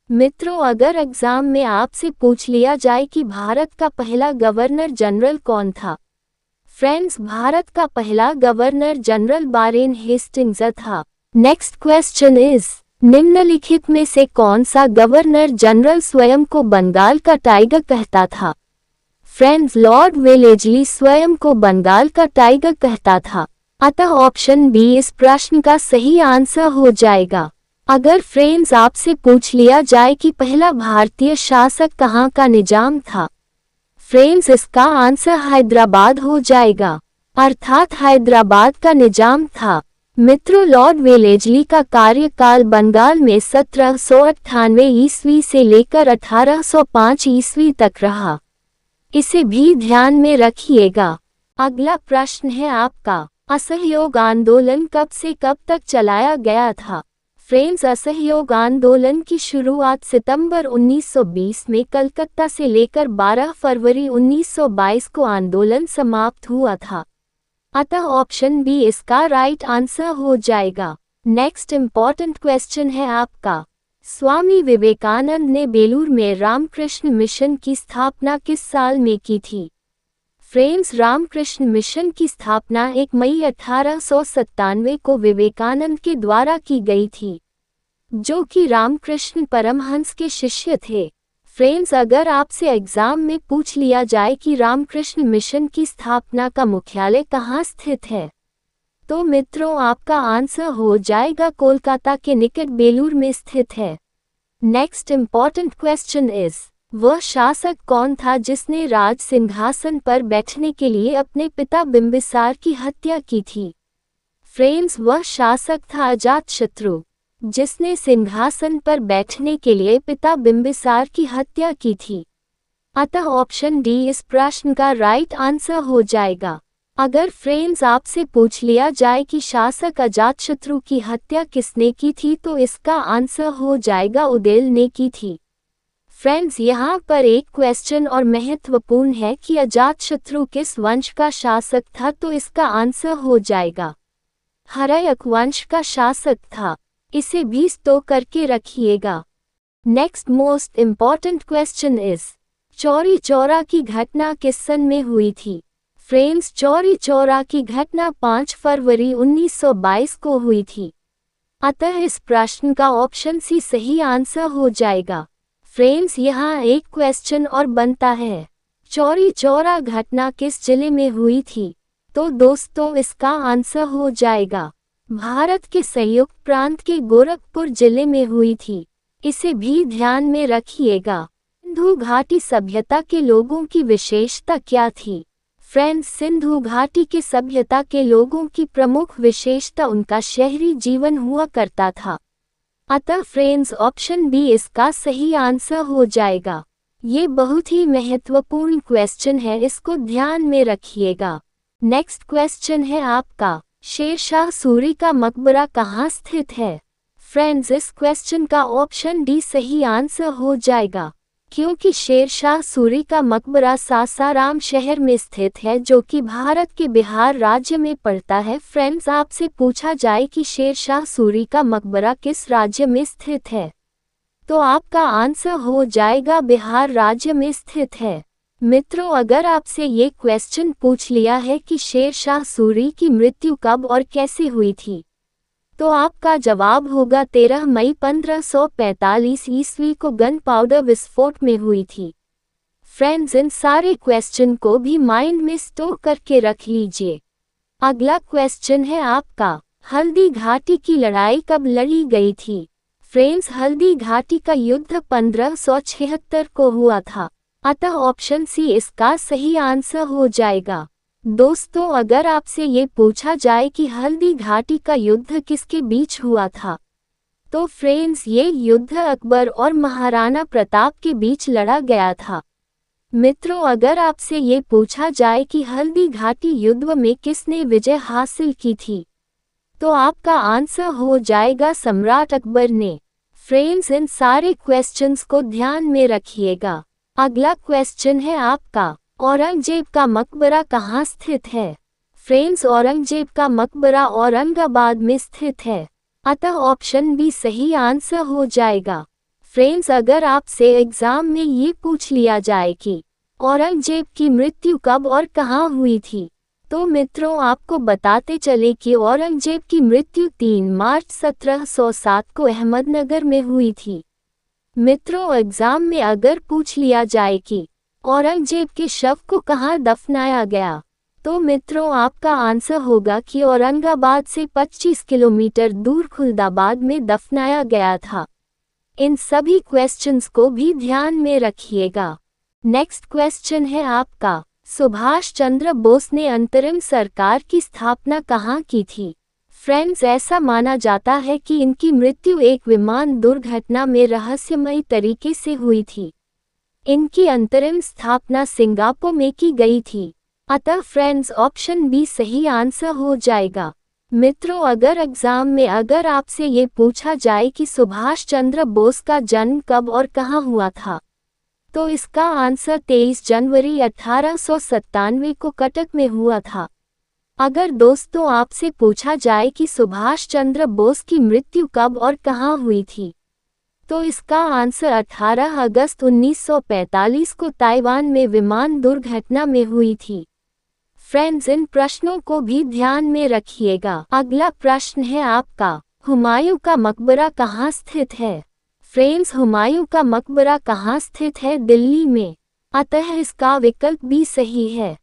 मित्रों, अगर एग्जाम में आपसे पूछ लिया जाए कि भारत का पहला गवर्नर जनरल कौन था? फ्रेंड्स, भारत का पहला गवर्नर जनरल वारेन हेस्टिंग्स था। नेक्स्ट क्वेश्चन इज, निम्नलिखित में से कौन सा गवर्नर जनरल स्वयं को बंगाल का टाइगर कहता था? फ्रेंड्स, लॉर्ड वेलेस्ली स्वयं को बंगाल का टाइगर कहता था। अतः ऑप्शन बी इस प्रश्न का सही आंसर हो जाएगा। अगर फ्रेंड्स आपसे पूछ लिया जाए कि पहला भारतीय शासक कहाँ का निजाम था? फ्रेंड्स, इसका आंसर हैदराबाद हो जाएगा, अर्थात हैदराबाद का निजाम था। मित्रों, लॉर्ड वेलेस्ली का कार्यकाल बंगाल में 1798 ईस्वी से लेकर 1805 ईस्वी तक रहा। इसे भी ध्यान में रखिएगा। अगला प्रश्न है आपका, असहयोग आंदोलन कब से कब तक चलाया गया था? फ्रेंड्स, असहयोग आंदोलन की शुरुआत सितंबर 1920 में कलकत्ता से लेकर 12 फरवरी 1922 को आंदोलन समाप्त हुआ था। अतः ऑप्शन बी इसका राइट आंसर हो जाएगा। नेक्स्ट इम्पॉर्टेंट क्वेश्चन है आपका, स्वामी विवेकानंद ने बेलूर में रामकृष्ण मिशन की स्थापना किस साल में की थी? फ्रेंड्स, रामकृष्ण मिशन की स्थापना 1 मई 1897 को विवेकानंद के द्वारा की गई थी, जो कि रामकृष्ण परमहंस के शिष्य थे। फ्रेंड्स, अगर आपसे एग्जाम में पूछ लिया जाए कि रामकृष्ण मिशन की स्थापना का मुख्यालय कहाँ स्थित है, तो मित्रों आपका आंसर हो जाएगा कोलकाता के निकट बेलूर में स्थित है। नेक्स्ट इम्पॉर्टेंट क्वेश्चन इज, वह शासक कौन था जिसने राज सिंहासन पर बैठने के लिए अपने पिता बिंबिसार की हत्या की थी? फ्रेंड्स, वह शासक था अजातशत्रु, जिसने सिंहासन पर बैठने के लिए पिता बिंबिसार की हत्या की थी। अतः ऑप्शन डी इस प्रश्न का राइट आंसर हो जाएगा। अगर फ्रेंड्स आपसे पूछ लिया जाए कि शासक अजातशत्रु की हत्या किसने की थी, तो इसका आंसर हो जाएगा उदेल ने की थी। फ्रेंड्स, यहाँ पर एक क्वेश्चन और महत्वपूर्ण है कि अजातशत्रु किस वंश का शासक था, तो इसका आंसर हो जाएगा हर्यक वंश का शासक था। इसे भी स्टोर करके रखिएगा। Next most important question is Chauri Chaura की घटना किस सन में हुई थी? फ्रेंड्स, चौरी चौरा की घटना 5 फरवरी 1922 को हुई थी। अतः इस प्रश्न का ऑप्शन सी सही आंसर हो जाएगा। फ्रेंड्स, यहाँ एक क्वेश्चन और बनता है, चौरी चौरा घटना किस जिले में हुई थी? तो दोस्तों, इसका आंसर हो जाएगा भारत के संयुक्त प्रांत के गोरखपुर जिले में हुई थी। इसे भी ध्यान में रखिएगा। सिंधु घाटी सभ्यता के लोगों की विशेषता क्या थी? फ्रेंड्स, सिंधु घाटी के सभ्यता के लोगों की प्रमुख विशेषता उनका शहरी जीवन हुआ करता था। अतः फ्रेंड्स, ऑप्शन बी इसका सही आंसर हो जाएगा। ये बहुत ही महत्वपूर्ण क्वेश्चन है, इसको ध्यान में रखिएगा। नेक्स्ट क्वेश्चन है आपका, शेरशाह सूरी का मकबरा कहाँ स्थित है? फ्रेंड्स, इस क्वेश्चन का ऑप्शन डी सही आंसर हो जाएगा, क्योंकि शेरशाह सूरी का मकबरा सासाराम शहर में स्थित है, जो कि भारत के बिहार राज्य में पड़ता है। फ्रेंड्स, आपसे पूछा जाए कि शेरशाह सूरी का मकबरा किस राज्य में स्थित है, तो आपका आंसर हो जाएगा बिहार राज्य में स्थित है। मित्रों, अगर आपसे ये क्वेश्चन पूछ लिया है कि शेरशाह सूरी की मृत्यु कब और कैसे हुई थी, तो आपका जवाब होगा 13 मई 1545 ईस्वी को गन पाउडर विस्फोट में हुई थी। फ्रेंड्स, इन सारे क्वेश्चन को भी माइंड में स्टोर करके रख लीजिए। अगला क्वेश्चन है आपका, हल्दी घाटी की लड़ाई कब लड़ी गई थी? फ्रेंड्स, हल्दी घाटी का युद्ध 1576 को हुआ था। अतः ऑप्शन सी इसका सही आंसर हो जाएगा। दोस्तों, अगर आपसे ये पूछा जाए कि हल्दी घाटी का युद्ध किसके बीच हुआ था, तो फ्रेंड्स, ये युद्ध अकबर और महाराणा प्रताप के बीच लड़ा गया था। मित्रों, अगर आपसे ये पूछा जाए कि हल्दी घाटी युद्ध में किसने विजय हासिल की थी, तो आपका आंसर हो जाएगा सम्राट अकबर ने। फ्रेंड्स, इन सारे क्वेश्चंस को ध्यान में रखिएगा। अगला क्वेश्चन है आपका, औरंगजेब का मकबरा कहाँ स्थित है? फ्रेंड्स, औरंगजेब का मकबरा औरंगाबाद में स्थित है। अतः ऑप्शन बी सही आंसर हो जाएगा। फ्रेंड्स, अगर आपसे एग्जाम में ये पूछ लिया जाए कि औरंगजेब की मृत्यु कब और कहाँ हुई थी, तो मित्रों, आपको बताते चले कि औरंगजेब की मृत्यु 3 मार्च 1707 को अहमदनगर में हुई थी। मित्रों, एग्जाम में अगर पूछ लिया जाए कि औरंगजेब के शव को कहाँ दफनाया गया, तो मित्रों, आपका आंसर होगा कि औरंगाबाद से 25 किलोमीटर दूर खुलदाबाद में दफनाया गया था। इन सभी क्वेश्चंस को भी ध्यान में रखिएगा। नेक्स्ट क्वेश्चन है आपका, सुभाष चंद्र बोस ने अंतरिम सरकार की स्थापना कहाँ की थी? फ्रेंड्स, ऐसा माना जाता है कि इनकी मृत्यु एक विमान दुर्घटना में रहस्यमयी तरीके से हुई थी। इनकी अंतरिम स्थापना सिंगापुर में की गई थी। अतः फ्रेंड्स, ऑप्शन बी सही आंसर हो जाएगा। मित्रों, अगर एग्जाम में अगर आपसे ये पूछा जाए कि सुभाष चंद्र बोस का जन्म कब और कहाँ हुआ था, तो इसका आंसर 23 जनवरी 1897 को कटक में हुआ था। अगर दोस्तों आपसे पूछा जाए कि सुभाष चंद्र बोस की मृत्यु कब और कहाँ हुई थी, तो इसका आंसर 18 अगस्त 1945 को ताइवान में विमान दुर्घटना में हुई थी। फ्रेंड्स, इन प्रश्नों को भी ध्यान में रखिएगा। अगला प्रश्न है आपका, हुमायूं का मकबरा कहाँ स्थित है? फ्रेंड्स, हुमायूं का मकबरा कहाँ स्थित है? दिल्ली में। अतः इसका विकल्प भी सही है।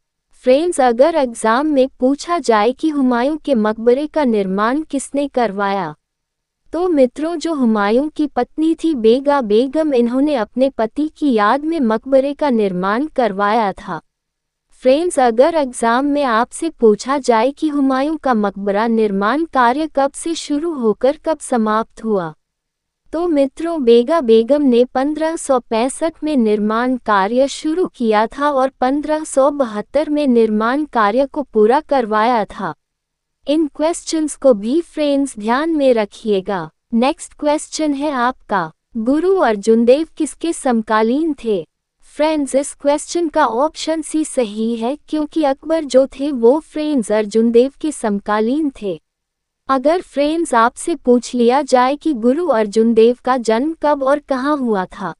फ्रेंड्स, अगर एग्जाम में पूछा जाए कि हुमायूं के मकबरे का निर्माण किसने करवाया, तो मित्रों, जो हुमायूं की पत्नी थी बेगा बेगम, इन्होंने अपने पति की याद में मकबरे का निर्माण करवाया था। फ्रेंड्स, अगर एग्जाम में आपसे पूछा जाए कि हुमायूं का मकबरा निर्माण कार्य कब से शुरू होकर कब समाप्त हुआ, तो मित्रों, बेगा बेगम ने 1565 में निर्माण कार्य शुरू किया था और 1572 में निर्माण कार्य को पूरा करवाया था। इन क्वेश्चंस को भी फ्रेंड्स ध्यान में रखिएगा। नेक्स्ट क्वेश्चन है आपका, गुरु अर्जुन देव किसके समकालीन थे? फ्रेंड्स, इस क्वेश्चन का ऑप्शन सी सही है, क्योंकि अकबर जो थे वो फ्रेंड्स अर्जुन देव के समकालीन थे। अगर फ्रेंड्स आपसे पूछ लिया जाए कि गुरु अर्जुन देव का जन्म कब और कहाँ हुआ था,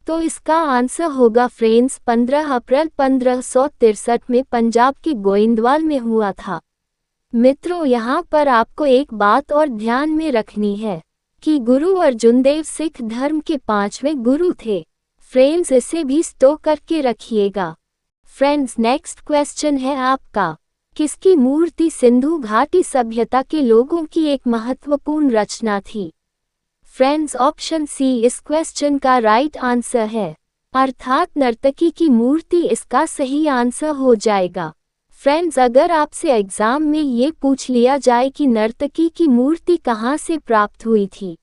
तो इसका आंसर होगा फ्रेंड्स 15 अप्रैल 1563 में पंजाब के गोइंदवाल में हुआ था। मित्रों, यहाँ पर आपको एक बात और ध्यान में रखनी है कि गुरु अर्जुन देव सिख धर्म के 5वें गुरु थे। फ्रेंड्स, इसे भी स्टोर करके रखिएगा। फ्रेंड्स, नेक्स्ट क्वेश्चन है आपका, किसकी मूर्ति सिंधु घाटी सभ्यता के लोगों की एक महत्वपूर्ण रचना थी? फ्रेंड्स, ऑप्शन सी इस क्वेश्चन का राइट आंसर है, अर्थात नर्तकी की मूर्ति इसका सही आंसर हो जाएगा। फ्रेंड्स, अगर आपसे एग्जाम में ये पूछ लिया जाए कि नर्तकी की मूर्ति कहाँ से प्राप्त हुई थी,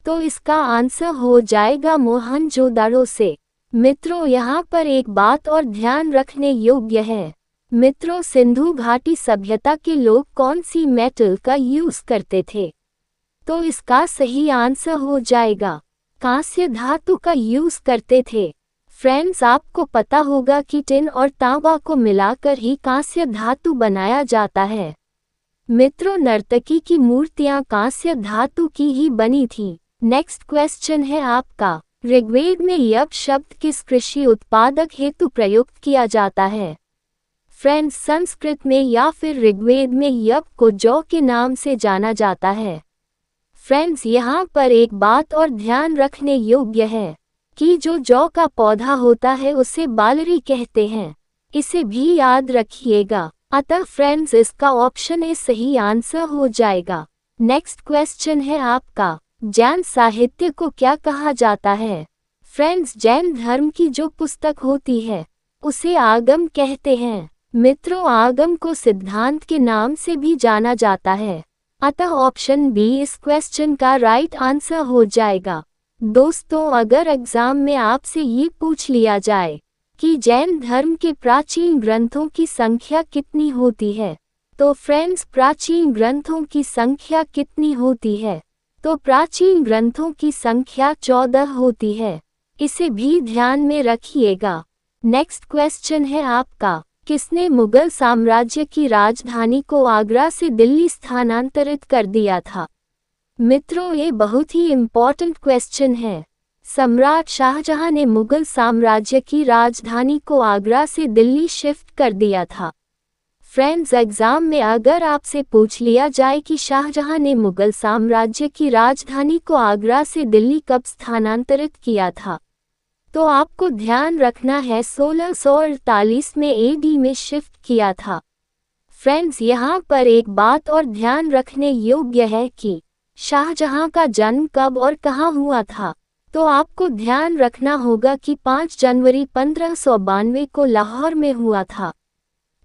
तो इसका आंसर हो जाएगा मोहनजोदड़ो से। मित्रों, यहाँ पर एक बात और ध्यान रखने योग्य है। मित्रों, सिंधु घाटी सभ्यता के लोग कौन सी मेटल का यूज करते थे? तो इसका सही आंसर हो जाएगा, कांस्य धातु का यूज करते थे। फ्रेंड्स, आपको पता होगा कि टिन और तांबा को मिलाकर ही कांस्य धातु बनाया जाता है। मित्रों, नर्तकी की मूर्तियां कांस्य धातु की ही बनी थी। नेक्स्ट क्वेश्चन है आपका, ऋग्वेद में यज्ञ शब्द किस कृषि उत्पादक हेतु प्रयुक्त किया जाता है? फ्रेंड्स, संस्कृत में या फिर ऋग्वेद में यज्ञ को जौ के नाम से जाना जाता है। फ्रेंड्स, यहाँ पर एक बात और ध्यान रखने योग्य है कि जो जौ का पौधा होता है उसे बालरी कहते हैं। इसे भी याद रखिएगा। अतः फ्रेंड्स, इसका ऑप्शन ए सही आंसर हो जाएगा। नेक्स्ट क्वेश्चन है आपका, जैन साहित्य को क्या कहा जाता है? फ्रेंड्स, जैन धर्म की जो पुस्तक होती है उसे आगम कहते हैं। मित्रों, आगम को सिद्धांत के नाम से भी जाना जाता है। अतः ऑप्शन बी इस क्वेश्चन का राइट आंसर हो जाएगा। दोस्तों, अगर एग्जाम में आपसे ये पूछ लिया जाए कि जैन धर्म के प्राचीन ग्रंथों की संख्या कितनी होती है, तो फ्रेंड्स, प्राचीन ग्रंथों की संख्या कितनी होती है? तो प्राचीन ग्रंथों की संख्या 14 होती है। इसे भी ध्यान में रखिएगा। नेक्स्ट क्वेश्चन है आपका, किसने मुगल साम्राज्य की राजधानी को आगरा से दिल्ली स्थानांतरित कर दिया था? मित्रों, ये बहुत ही इम्पोर्टेंट क्वेश्चन है। सम्राट शाहजहां ने मुगल साम्राज्य की राजधानी को आगरा से दिल्ली शिफ्ट कर दिया था। फ्रेंड्स, एग्जाम में अगर आपसे पूछ लिया जाए कि शाहजहां ने मुगल साम्राज्य की राजधानी को आगरा से दिल्ली कब स्थानांतरित किया था, तो आपको ध्यान रखना है 1648 में एडी में शिफ्ट किया था। फ्रेंड्स, यहाँ पर एक बात और ध्यान रखने योग्य है कि शाहजहां का जन्म कब और कहाँ हुआ था, तो आपको ध्यान रखना होगा कि 5 जनवरी 1592 को लाहौर में हुआ था,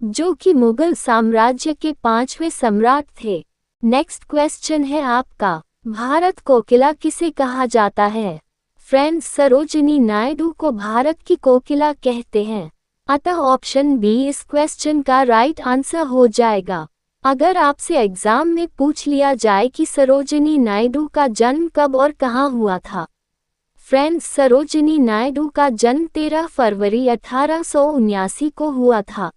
जो कि मुगल साम्राज्य के 5वें सम्राट थे। नेक्स्ट क्वेश्चन है आपका, भारत कोकिला किसे कहा जाता है? फ्रेंड्स, सरोजिनी नायडू को भारत की कोकिला कहते हैं। अतः ऑप्शन बी इस क्वेश्चन का राइट आंसर हो जाएगा। अगर आपसे एग्जाम में पूछ लिया जाए कि सरोजिनी नायडू का जन्म कब और कहाँ हुआ था, फ्रेंड्स, सरोजिनी नायडू का जन्म 13 फरवरी 1879 को हुआ था।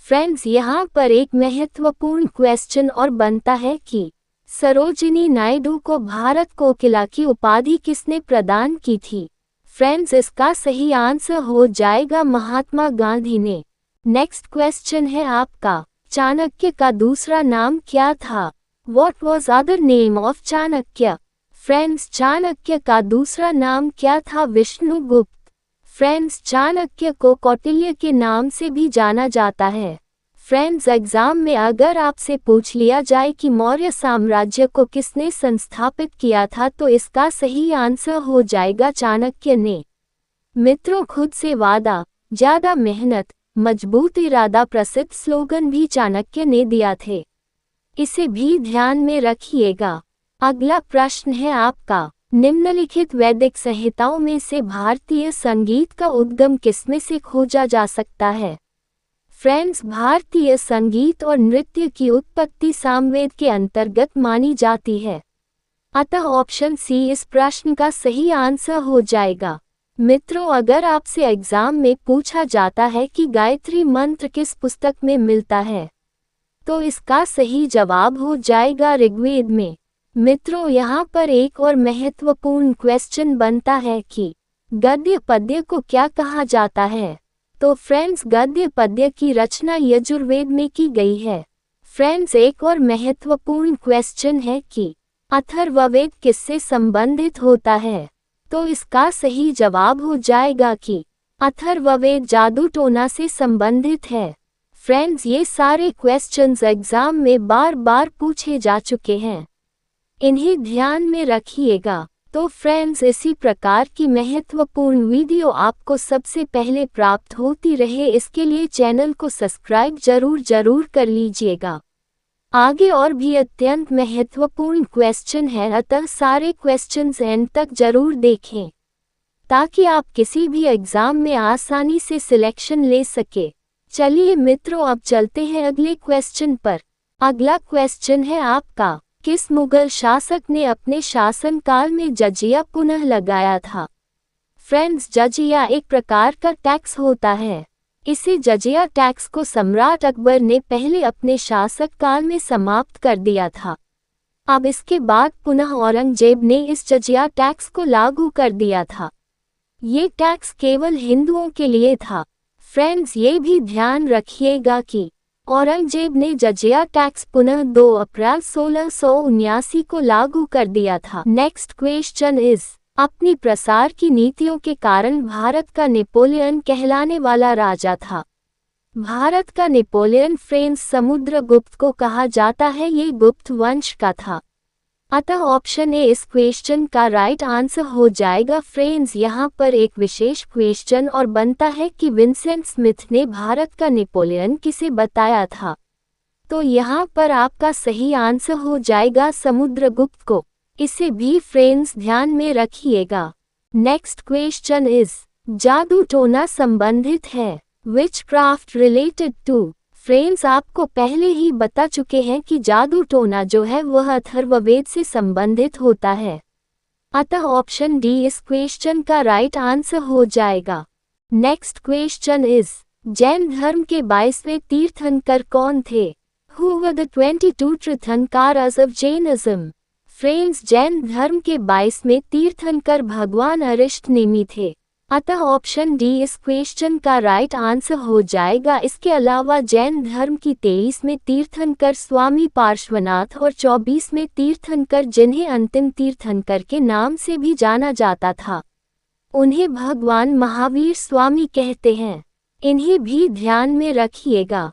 फ्रेंड्स, यहाँ पर एक महत्वपूर्ण क्वेश्चन और बनता है कि सरोजिनी नायडू को भारत कोकिला की उपाधि किसने प्रदान की थी? फ्रेंड्स, इसका सही आंसर हो जाएगा महात्मा गांधी ने। नेक्स्ट क्वेश्चन है आपका, चाणक्य का दूसरा नाम क्या था? What was other name of Chanakya? Friends, Chanakya का दूसरा नाम क्या था? विष्णुगुप्त। फ्रेंड्स, चाणक्य को कौटिल्य के नाम से भी जाना जाता है। फ्रेंड्स, एग्जाम में अगर आपसे पूछ लिया जाए कि मौर्य साम्राज्य को किसने संस्थापित किया था, तो इसका सही आंसर हो जाएगा चाणक्य ने। मित्रों, खुद से वादा, ज्यादा मेहनत, मजबूत इरादा प्रसिद्ध स्लोगन भी चाणक्य ने दिया थे। इसे भी ध्यान में रखिएगा। अगला प्रश्न है आपका, निम्नलिखित वैदिक संहिताओं में से भारतीय संगीत का उद्गम किसमें से खोजा जा सकता है? फ्रेंड्स, भारतीय संगीत और नृत्य की उत्पत्ति सामवेद के अंतर्गत मानी जाती है। अतः ऑप्शन सी इस प्रश्न का सही आंसर हो जाएगा। मित्रों, अगर आपसे एग्जाम में पूछा जाता है कि गायत्री मंत्र किस पुस्तक में मिलता है, तो इसका सही जवाब हो जाएगा ऋग्वेद में। मित्रों, यहाँ पर एक और महत्वपूर्ण क्वेश्चन बनता है कि गद्य पद्य को क्या कहा जाता है। तो फ्रेंड्स, गद्य पद्य की रचना यजुर्वेद में की गई है। फ्रेंड्स, एक और महत्वपूर्ण क्वेश्चन है कि अथर्ववेद किससे संबंधित होता है। तो इसका सही जवाब हो जाएगा कि अथर्ववेद जादू टोना से संबंधित है। फ्रेंड्स, ये सारे क्वेश्चंस एग्जाम में बार बार पूछे जा चुके हैं, इन्हें ध्यान में रखिएगा। तो फ्रेंड्स, इसी प्रकार की महत्वपूर्ण वीडियो आपको सबसे पहले प्राप्त होती रहे, इसके लिए चैनल को सब्सक्राइब जरूर कर लीजिएगा। आगे और भी अत्यंत महत्वपूर्ण क्वेश्चन है, अतः सारे क्वेश्चंस एंड तक जरूर देखें ताकि आप किसी भी एग्जाम में आसानी से सिलेक्शन ले सके। चलिए मित्रों, अब चलते हैं अगले क्वेश्चन पर। अगला क्वेश्चन है आपका, किस मुगल शासक ने अपने शासनकाल में जजिया पुनः लगाया था। फ्रेंड्स, जजिया एक प्रकार का टैक्स होता है। इसे जजिया टैक्स को सम्राट अकबर ने पहले अपने शासक काल में समाप्त कर दिया था। अब इसके बाद पुनः औरंगजेब ने इस जजिया टैक्स को लागू कर दिया था। ये टैक्स केवल हिंदुओं के लिए था। फ्रेंड्स, ये भी ध्यान रखिएगा कि औरंगजेब ने जजिया टैक्स पुनः 2 अप्रैल 1679 को लागू कर दिया था। नेक्स्ट क्वेश्चन इज, अपनी प्रसार की नीतियों के कारण भारत का नेपोलियन कहलाने वाला राजा था। भारत का नेपोलियन फ्रेंड्स समुद्रगुप्त को कहा जाता है, ये गुप्त वंश का था। अतः ऑप्शन ए इस क्वेश्चन का राइट आंसर हो जाएगा। फ्रेंड्स, यहाँ पर एक विशेष क्वेश्चन और बनता है कि विंसेंट स्मिथ ने भारत का नेपोलियन किसे बताया था। तो यहाँ पर आपका सही आंसर हो जाएगा समुद्रगुप्त को। इसे भी फ्रेंड्स ध्यान में रखिएगा। नेक्स्ट क्वेश्चन इज, जादू टोना संबंधित है विच क्राफ्ट रिलेटेड टू। फ्रेंड्स, आपको पहले ही बता चुके हैं कि जादू टोना जो है वह अथर्ववेद से संबंधित होता है। अतः ऑप्शन डी इस क्वेश्चन का राइट आंसर हो जाएगा। नेक्स्ट क्वेश्चन इज, जैन धर्म के 22वें तीर्थंकर कौन थे। Who were the 22 tirthankars of Jainism. Friends, Jain धर्म के 22वें तीर्थंकर भगवान अरिष्टनेमी थे। अतः ऑप्शन डी इस क्वेश्चन का राइट आंसर हो जाएगा। इसके अलावा जैन धर्म की 23वें तीर्थंकर स्वामी पार्श्वनाथ और 24वें तीर्थंकर, जिन्हें अंतिम तीर्थंकर के नाम से भी जाना जाता था, उन्हें भगवान महावीर स्वामी कहते हैं। इन्हें भी ध्यान में रखिएगा।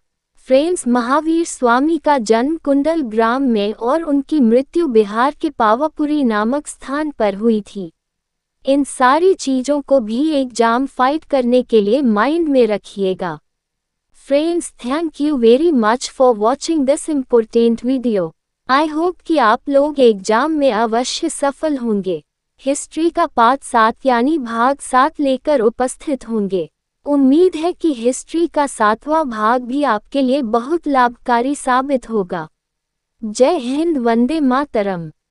फ्रेंड्स, महावीर स्वामी का जन्म कुंडल ग्राम में और उनकी मृत्यु बिहार के पावापुरी नामक स्थान पर हुई थी। इन सारी चीज़ों को भी एग्जाम फाइट करने के लिए माइंड में रखिएगा। Friends, thank you very much for watching this important video. I hope कि आप लोग एग्जाम में अवश्य सफल होंगे। हिस्ट्री का पार्ट 7 यानी भाग 7 लेकर उपस्थित होंगे। उम्मीद है कि हिस्ट्री का 7वां भाग भी आपके लिए बहुत लाभकारी साबित होगा। जय हिंद, वंदे मातरम।